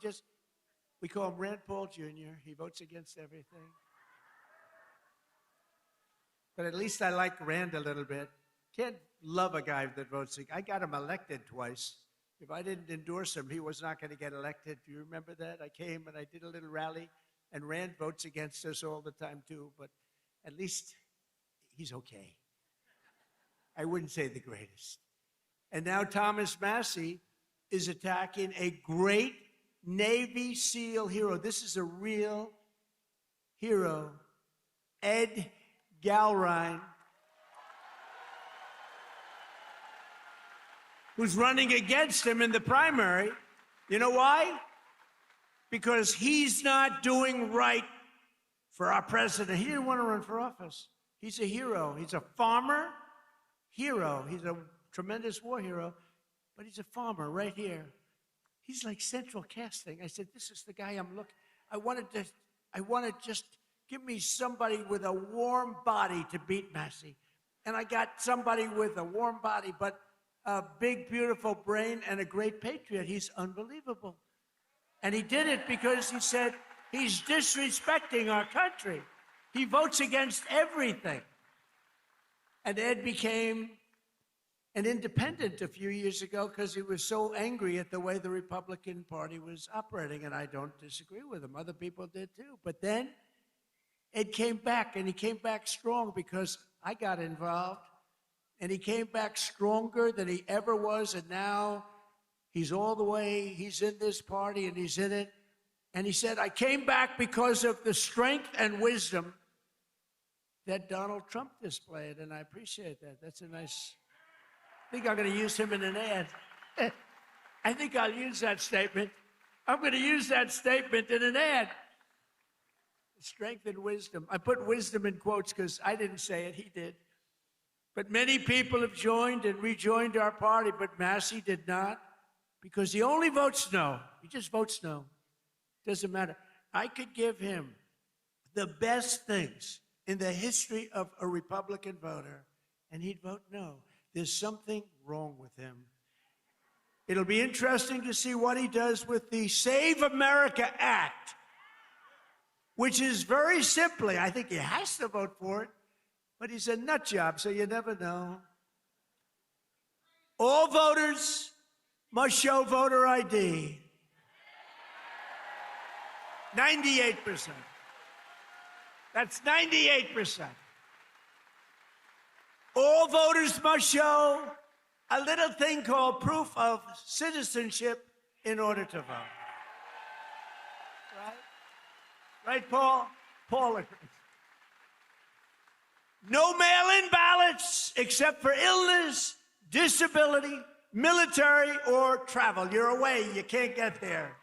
We call him Rand Paul Jr. He votes against everything. But at least I like Rand a little bit. Can't love a guy that votes. I got him elected twice. If I didn't endorse him, he was not going to get elected. Do you remember that? I came and I did a little rally, and Rand votes against us all the time too, but at least he's okay. I wouldn't say the greatest. And now Thomas Massie is attacking a great Navy SEAL hero. This is a real hero, Ed Gallrein, who's running against him in the primary. You know why? Because he's not doing right for our president. He didn't want to run for office. He's a hero. He's a farmer hero. He's a tremendous war hero, but he's a farmer right here. He's like central casting. I said, this is the guy I'm looking. I wanted to just give me somebody with a warm body to beat Massie. And I got somebody with a warm body, but a big, beautiful brain and a great patriot. He's unbelievable. And he did it because he said he's disrespecting our country. He votes against everything. And Ed became an independent a few years ago because he was so angry at the way the Republican Party was operating. And I don't disagree with him. Other people did too. But then Ed came back, and he came back strong because I got involved. And he came back stronger than he ever was, and now he's all the way, he's in this party, and he's in it. And he said, I came back because of the strength and wisdom that Donald Trump displayed, and I appreciate that. That's a nice, I think I'm going to use him in an ad. I think I'll use that statement. I'm going to use that statement in an ad. Strength and wisdom. I put wisdom in quotes because I didn't say it, he did. But many people have joined and rejoined our party, but Massie did not, because he only votes no. He just votes no. Doesn't matter. I could give him the best things in the history of a Republican voter, and he'd vote no. There's something wrong with him. It'll be interesting to see what he does with the Save America Act, which is very simply, I think he has to vote for it, but he's a nut job, so you never know. All voters must show voter ID. 98%. That's 98%. All voters must show a little thing called proof of citizenship in order to vote. Right? Right, Paul? Paul agrees. No mail-in ballots except for illness, disability, military, or travel. You're away. You can't get there.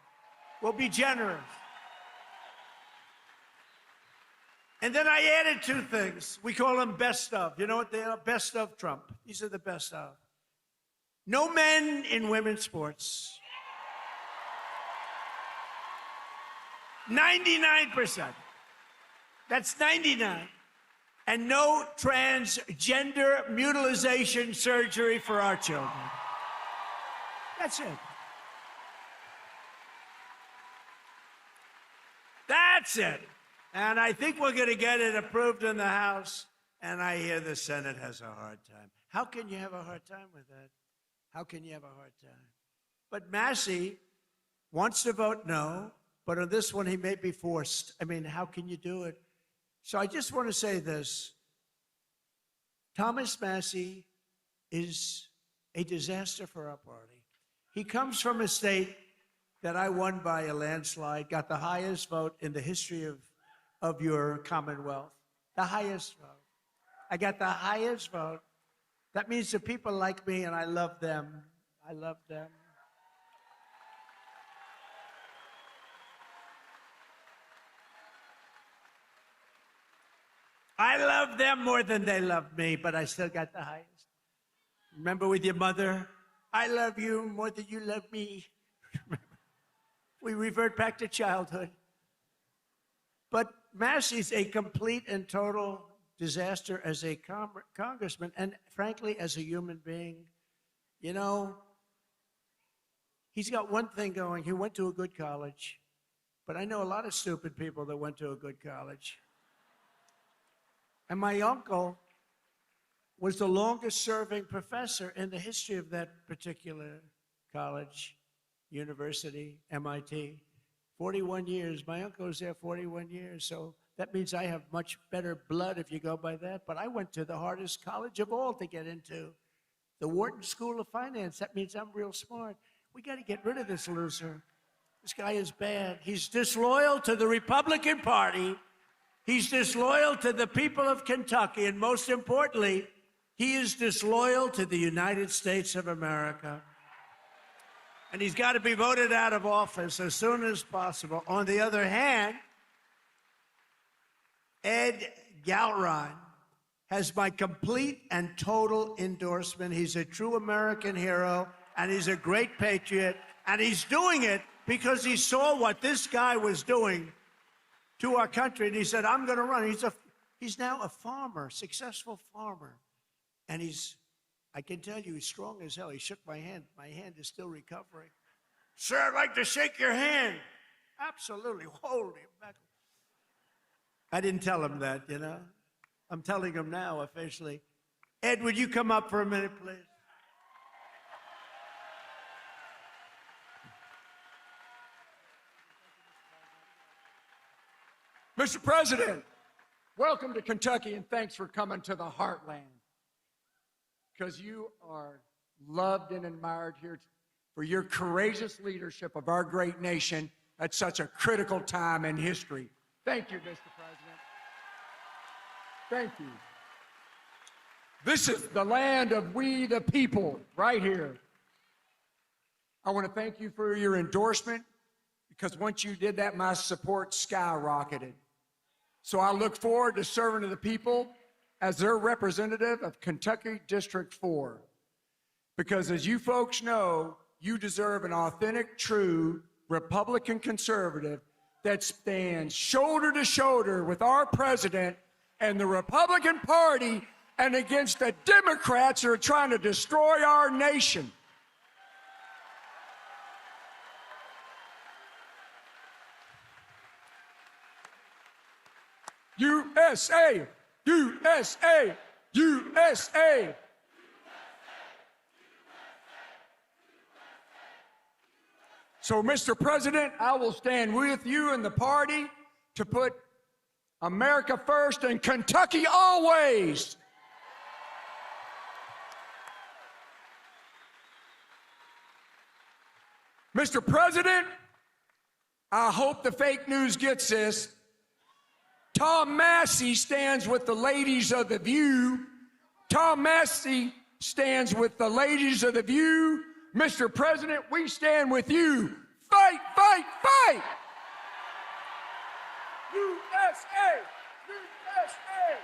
We'll be generous. And then I added two things. We call them best of. You know what they are? Best of Trump. These are the best of. No men in women's sports. 99%. That's 99. And no transgender mutilization surgery for our children. That's it. That's it. And I think we're going to get it approved in the House, and I hear the Senate has a hard time. How can you have a hard time with that? How can you have a hard time? But Massie wants to vote no, but on this one he may be forced. I mean, how can you do it? So I just want to say this. Thomas Massie is a disaster for our party. He comes from a state that I won by a landslide, got the highest vote in the history of your Commonwealth. The highest vote. I got the highest vote. That means the people like me, and I love them. I love them. I love them more than they love me, but I still got the highest. Remember with your mother, I love you more than you love me. We revert back to childhood. But Massie's a complete and total disaster as a congressman and, frankly, as a human being. You know, he's got one thing going. He went to a good college. But I know a lot of stupid people that went to a good college. And my uncle was the longest-serving professor in the history of that particular college, university, MIT. 41 years. My uncle was there 41 years, so that means I have much better blood if you go by that. But I went to the hardest college of all to get into, the Wharton School of Finance. That means I'm real smart. We got to get rid of this loser. This guy is bad. He's disloyal to the Republican Party. He's disloyal to the people of Kentucky. And most importantly, he is disloyal to the United States of America. And he's got to be voted out of office as soon as possible. On the other hand, Ed Gallrein has my complete and total endorsement. He's a true American hero, and he's a great patriot, and he's doing it because he saw what this guy was doing to our country, and he said, I'm going to run. He's now a farmer, successful farmer, and I can tell you, he's strong as hell. He shook my hand. My hand is still recovering. Sir, I'd like to shake your hand. Absolutely. Holy mackerel. I didn't tell him that, you know. I'm telling him now officially. Ed, would you come up for a minute, please? Mr. President, welcome to Kentucky, and thanks for coming to the heartland. Because you are loved and admired here for your courageous leadership of our great nation at such a critical time in history. Thank you, Mr. President. Thank you. This is the land of we the people, right here. I want to thank you for your endorsement, because once you did that, my support skyrocketed. So I look forward to serving to the people as their representative of Kentucky District 4. Because as you folks know, you deserve an authentic, true Republican conservative that stands shoulder to shoulder with our president and the Republican Party and against the Democrats who are trying to destroy our nation. USA! USA! USA! So, Mr. President, I will stand with you and the party to put America first and Kentucky always. Mr. President, I hope the fake news gets this. Tom Massie stands with the ladies of The View. Tom Massie stands with the ladies of The View. Mr. President, we stand with you. Fight, fight, fight! USA! USA!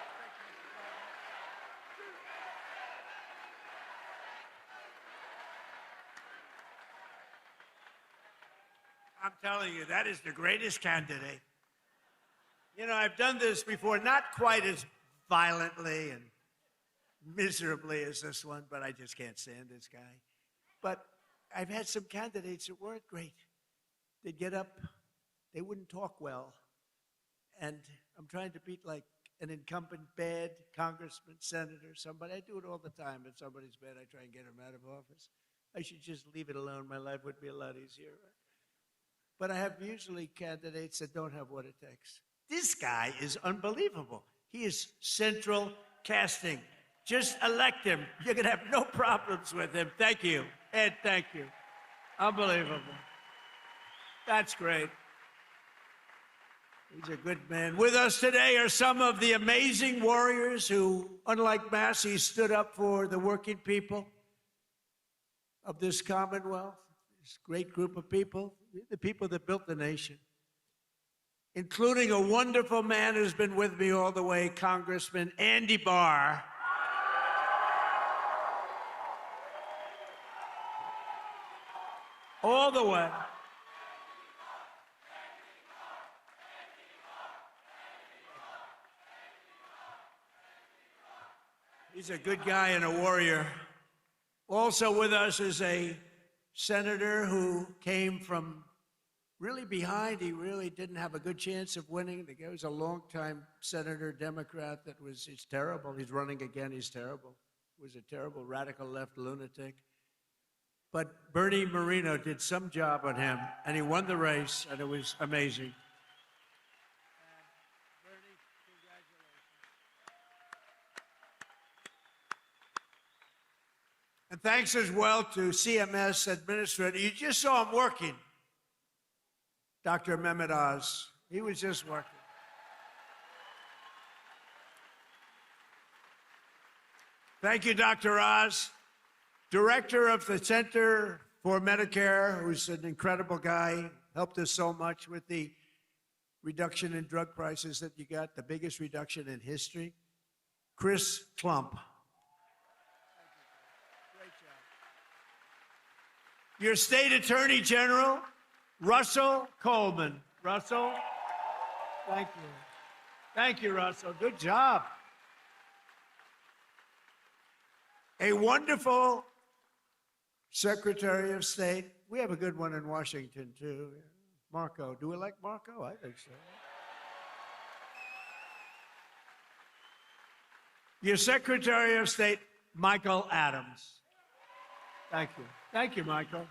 I'm telling you, that is the greatest candidate. You know, I've done this before, not quite as violently and miserably as this one, but I just can't stand this guy. But I've had some candidates that weren't great. They'd get up, they wouldn't talk well. And I'm trying to beat like an incumbent bad congressman, senator, somebody. I do it all the time. If somebody's bad, I try and get him out of office. I should just leave it alone. My life would be a lot easier. But I have usually candidates that don't have what it takes. This guy is unbelievable. He is central casting. Just elect him. You're going to have no problems with him. Thank you. Ed, thank you. Unbelievable. That's great. He's a good man. With us today are some of the amazing warriors who, unlike Massie, stood up for the working people of this Commonwealth. This great group of people, the people that built the nation, including a wonderful man who's been with me all the way, Congressman Andy Barr. All the way. He's a good guy and a warrior. Also with us is a senator who came from really behind. He really didn't have a good chance of winning. The guy was a longtime senator, Democrat, he's terrible. He's running again, he's terrible. He was a terrible radical left lunatic. But Bernie Moreno did some job on him, and he won the race, and it was amazing. Bernie, congratulations. And thanks as well to CMS Administrator. You just saw him working. Dr. Mehmet Oz. He was just working. Thank you, Dr. Oz. Director of the Center for Medicare, who's an incredible guy, helped us so much with the reduction in drug prices that you got, the biggest reduction in history. Chris Klump. Great job. Your state attorney general, Russell Coleman. Russell, thank you. Thank you, Russell. Good job. A wonderful Secretary of State. We have a good one in Washington, too. Marco. Do we like Marco? I think so. Your Secretary of State, Michael Adams. Thank you. Thank you, Michael.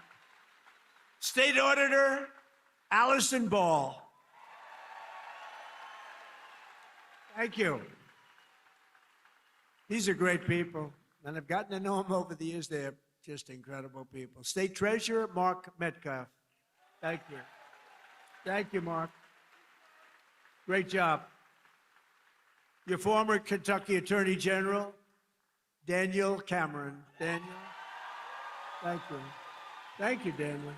State Auditor, Allison Ball. Thank you. These are great people, and I've gotten to know them over the years. They're just incredible people. State Treasurer, Mark Metcalf. Thank you. Thank you, Mark. Great job. Your former Kentucky Attorney General, Daniel Cameron. Daniel, thank you. Thank you, Daniel.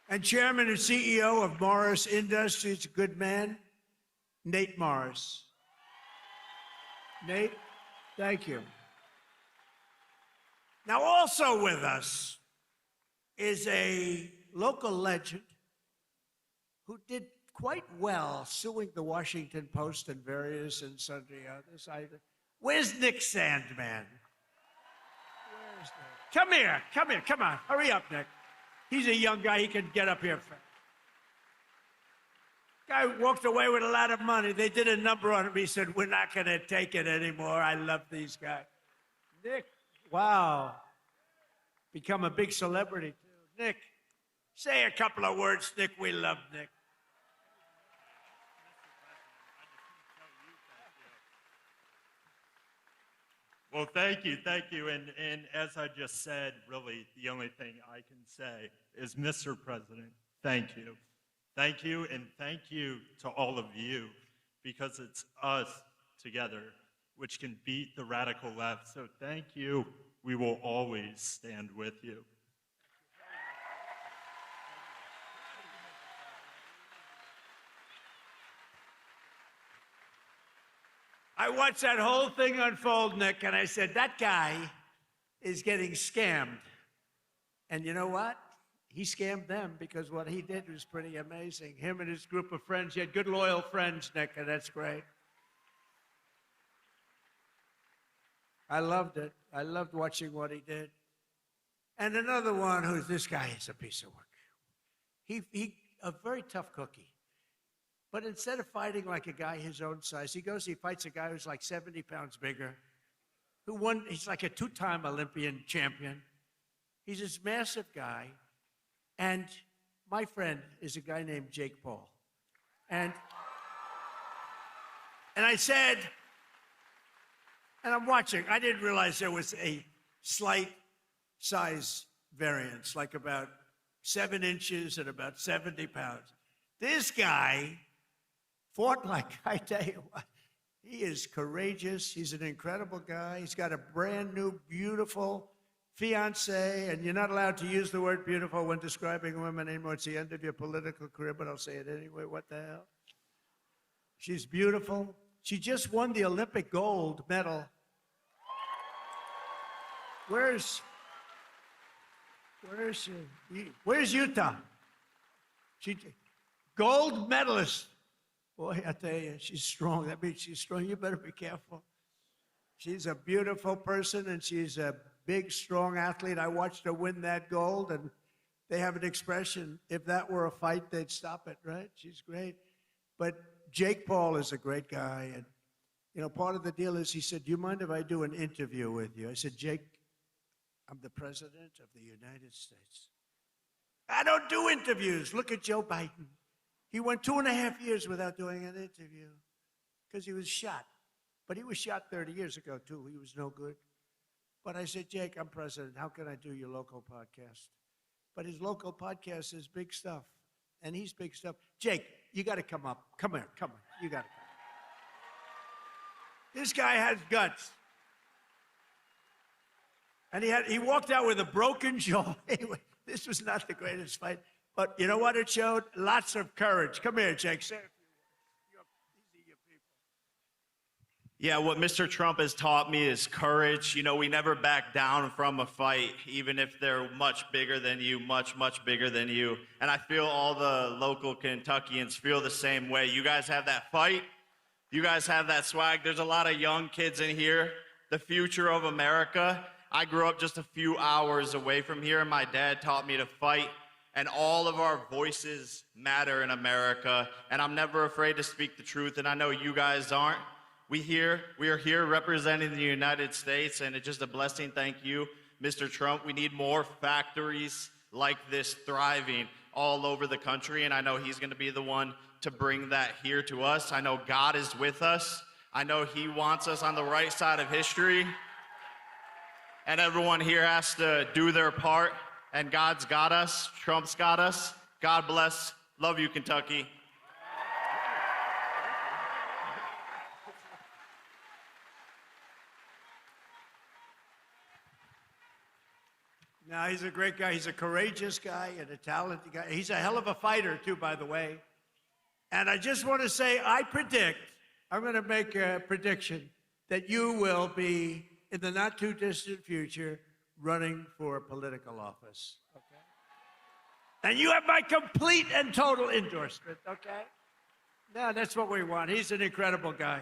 And Chairman and CEO of Morris Industries, a good man, Nate Morris. Nate, thank you. Now, also with us is a local legend who did quite well suing the Washington Post and various and sundry others. Where's Nick Sandman? Where's Nick? Come here, come on. Hurry up, Nick. He's a young guy, he can get up here. Guy walked away with a lot of money. They did a number on him. He said, we're not going to take it anymore. I love these guys. Nick, wow. become a big celebrity, too. Nick, say a couple of words, Nick. We love Nick. Well, thank you. And as I just said, really, the only thing I can say is, Mr. President, thank you. Thank you, and thank you to all of you, because it's us together which can beat the radical left. So thank you. We will always stand with you. I watched that whole thing unfold, Nick, and I said, that guy is getting scammed. And you know what? He scammed them, because what he did was pretty amazing. Him and his group of friends, he had good, loyal friends, Nick, and that's great. I loved it. I loved watching what he did. And another one who's, this guy is a piece of work. He a very tough cookie. But instead of fighting like a guy his own size, he fights a guy who's like 70 pounds bigger, who won, he's like a two-time Olympian champion. He's this massive guy. And my friend is a guy named Jake Paul. And I said, and I'm watching, I didn't realize there was a slight size variance, like about 7 inches and about 70 pounds. This guy fought like, I tell you what, he is courageous. He's an incredible guy. He's got a brand new, beautiful fiance, and you're not allowed to use the word beautiful when describing women anymore. It's the end of your political career, but I'll say it anyway. What the hell? She's beautiful. She just won the Olympic gold medal. Where's she? Where's Utah? She gold medalist. Boy, I tell you, she's strong. That means she's strong. You better be careful. She's a beautiful person, and she's a big, strong athlete. I watched her win that gold, and they have an expression, if that were a fight, they'd stop it, right? She's great. But Jake Paul is a great guy, and, you know, part of the deal is he said, do you mind if I do an interview with you? I said, Jake, I'm the president of the United States. I don't do interviews. Look at Joe Biden. He went 2.5 years without doing an interview because he was shot. But he was shot 30 years ago, too. He was no good. But I said, Jake, I'm president. How can I do your local podcast? But his local podcast is big stuff, and he's big stuff. Jake, you got to come up. Come here. You got to come. This guy has guts. And he walked out with a broken jaw. Anyway, this was not the greatest fight. But you know what it showed? Lots of courage. Come here, Jake. Say a few words. These are your people. Yeah, what Mr. Trump has taught me is courage. You know, we never back down from a fight, even if they're much bigger than you, much bigger than you. And I feel all the local Kentuckians feel the same way. You guys have that fight. You guys have that swag. There's a lot of young kids in here. The future of America. I grew up just a few hours away from here, and my dad taught me to fight. And all of our voices matter in America. And I'm never afraid to speak the truth, and I know you guys aren't. We are here representing the United States, and it's just a blessing. Thank you, Mr. Trump. We need more factories like this thriving all over the country, and I know he's going to be the one to bring that here to us. I know God is with us. I know he wants us on the right side of history, and everyone here has to do their part, and God's got us. Trump's got us. God bless. Love you, Kentucky. No, he's a great guy. He's a courageous guy and a talented guy. He's a hell of a fighter, too, by the way. And I just want to say, I'm going to make a prediction that you will be, in the not-too-distant future, running for political office, okay? And you have my complete and total endorsement, okay? No, that's what we want. He's an incredible guy.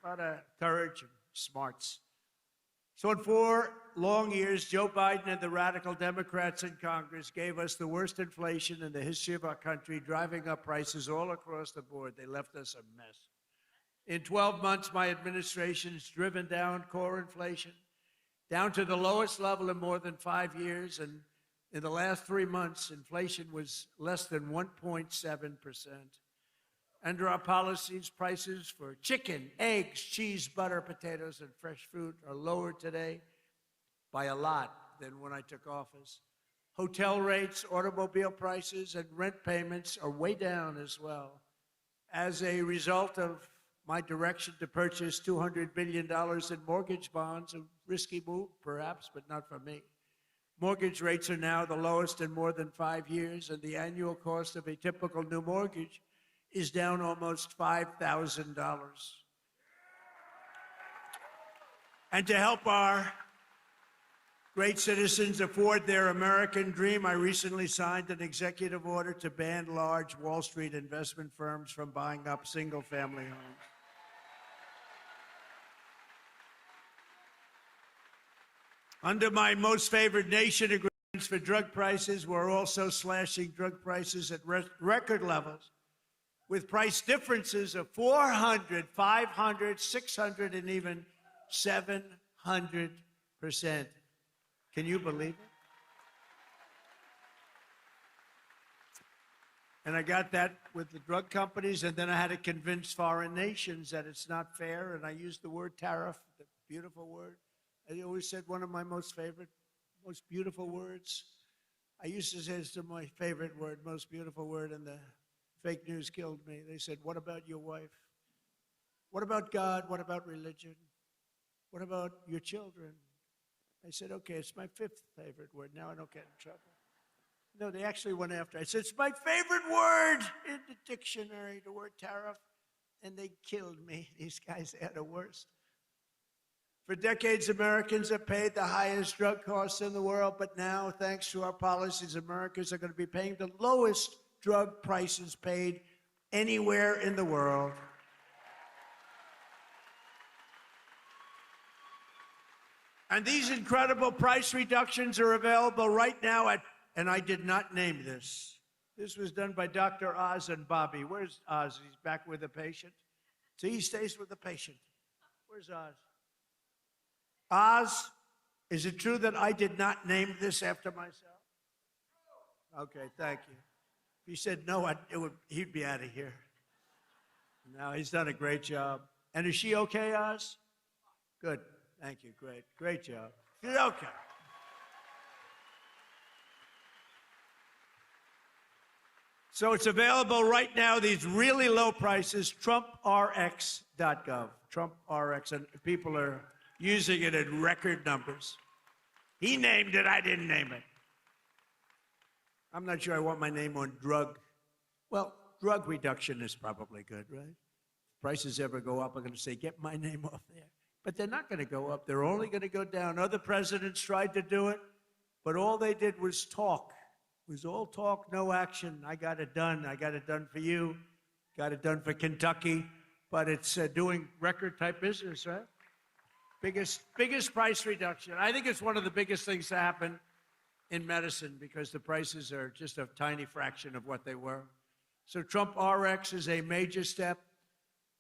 A lot of courage and smarts. So in 4 long years, Joe Biden and the radical Democrats in Congress gave us the worst inflation in the history of our country, driving up prices all across the board. They left us a mess. In 12 months, my administration has driven down core inflation. down to the lowest level in more than 5 years. And in the last 3 months, inflation was less than 1.7%. Under our policies, prices for chicken, eggs, cheese, butter, potatoes, and fresh fruit are lower today by a lot than when I took office. Hotel rates, automobile prices, and rent payments are way down as well. As a result of my direction to purchase $200 billion in mortgage bonds, a risky move perhaps, but not for me. Mortgage rates are now the lowest in more than 5 years, and the annual cost of a typical new mortgage is down almost $5,000. And to help our great citizens afford their American dream, I recently signed an executive order to ban large Wall Street investment firms from buying up single-family homes. Under my most favored nation agreements for drug prices, we're also slashing drug prices at record levels, with price differences of 400, 500, 600, and even 700%. Can you believe it? And I got that with the drug companies, and then I had to convince foreign nations that it's not fair, and I used the word tariff, the beautiful word. I always said one of my most favorite, most beautiful words. I used to say it's my favorite word, most beautiful word, and the fake news killed me. They said, what about your wife? What about God? What about religion? What about your children? I said, okay, it's my fifth favorite word. Now I don't get in trouble. No, they actually went after. I said, it's my favorite word in the dictionary, the word tariff. And they killed me. These guys, they are the worst. For decades, Americans have paid the highest drug costs in the world, but now, thanks to our policies, Americans are going to be paying the lowest drug prices paid anywhere in the world. And these incredible price reductions are available right now at, and I did not name this. This was done by Dr. Oz and Bobby. Where's Oz? He's back with the patient. So he stays with the patient. Where's Oz? Oz, is it true that I did not name this after myself? Okay, thank you. If he said no, he'd be out of here. No, he's done a great job. And is she okay, Oz? Good. Thank you. Great. Great job. She's okay. So it's available right now, these really low prices, TrumpRx.gov. TrumpRx, and people are using it in record numbers. He named it, I didn't name it. I'm not sure I want my name on drug. Well, drug reduction is probably good, right? If prices ever go up, I'm going to say, get my name off there. But they're not going to go up. They're only going to go down. Other presidents tried to do it, but all they did was talk. It was all talk, no action. I got it done. I got it done for you. Got it done for Kentucky. But it's doing record-type business, right? Biggest price reduction. I think it's one of the biggest things to happen in medicine because the prices are just a tiny fraction of what they were. So Trump RX is a major step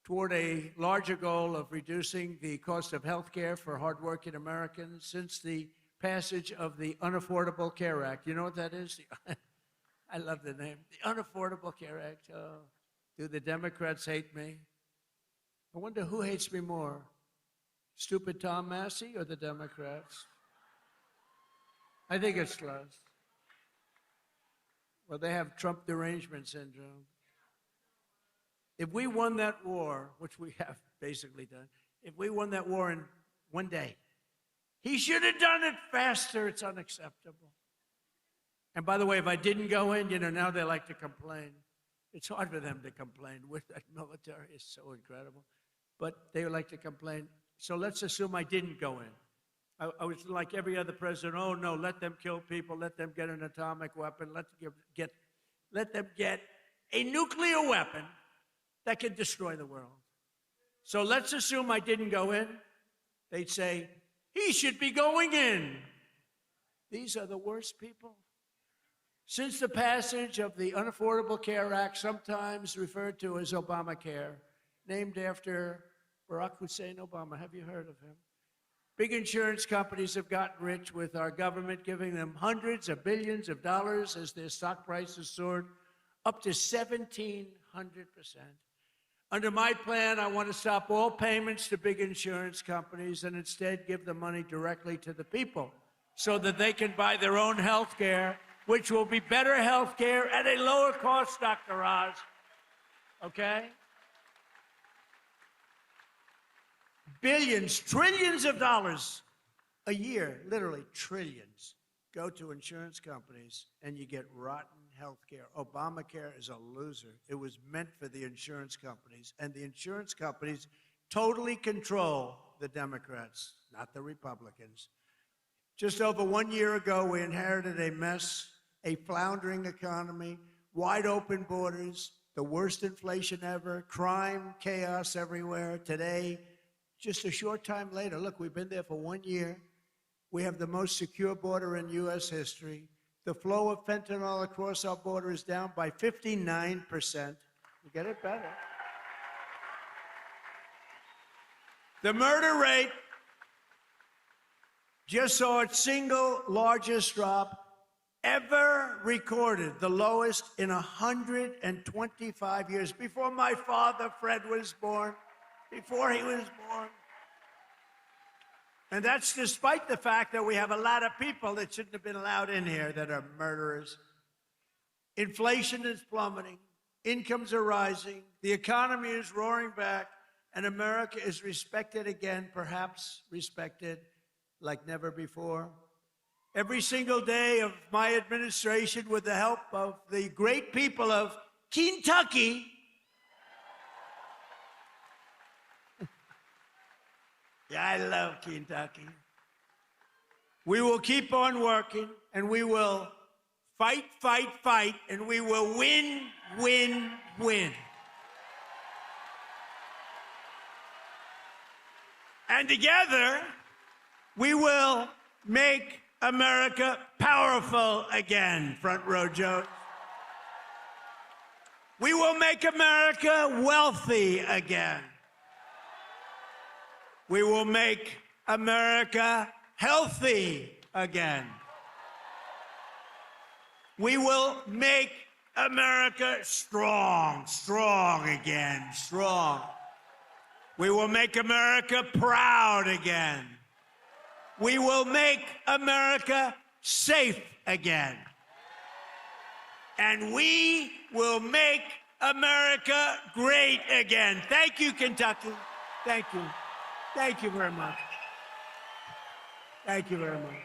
toward a larger goal of reducing the cost of health care for hardworking Americans since the passage of the Unaffordable Care Act. You know what that is? I love the name. The Unaffordable Care Act. Oh, do the Democrats hate me? I wonder who hates me more, stupid Tom Massie or the Democrats? I think it's close. Well, they have Trump derangement syndrome. If we won that war, which we have basically done, if we won that war in one day, he should have done it faster. It's unacceptable. And by the way, if I didn't go in, now they like to complain. It's hard for them to complain. With that military is so incredible. But they like to complain. So let's assume I didn't go in. I was like every other president. Oh, no, let them kill people. Let them get an atomic weapon. Let them get a nuclear weapon that can destroy the world. So let's assume I didn't go in. They'd say, he should be going in. These are the worst people. Since the passage of the Unaffordable Care Act, sometimes referred to as Obamacare, named after Barack Hussein Obama. Have you heard of him? Big insurance companies have gotten rich with our government giving them hundreds of billions of dollars as their stock prices soared up to 1,700%. Under my plan, I want to stop all payments to big insurance companies and instead give the money directly to the people so that they can buy their own health care, which will be better health care at a lower cost, Dr. Oz. Okay? Billions, trillions of dollars a year, literally trillions, go to insurance companies and you get rotten health care. Obamacare is a loser. It was meant for the insurance companies, and the insurance companies totally control the Democrats, not the Republicans. Just over 1 year ago, we inherited a mess, a floundering economy, wide open borders, the worst inflation ever, crime, chaos everywhere. Today, just a short time later, look, we've been there for 1 year. We have the most secure border in U.S. history. The flow of fentanyl across our border is down by 59%. We get it better. The murder rate just saw its single largest drop ever recorded, the lowest in 125 years, before my father, Fred, was born, before he was born. And that's despite the fact that we have a lot of people that shouldn't have been allowed in here that are murderers. Inflation is plummeting. Incomes are rising. The economy is roaring back. And America is respected again, perhaps respected like never before. Every single day of my administration, with the help of the great people of Kentucky, yeah, I love Kentucky. We will keep on working, and we will fight, fight, fight, and we will win, win, win. And together, we will make America powerful again, front row Joe. We will make America wealthy again. We will make America healthy again. We will make America strong, strong again, strong. We will make America proud again. We will make America safe again. And we will make America great again. Thank you, Kentucky. Thank you. Thank you very much. Thank you very much.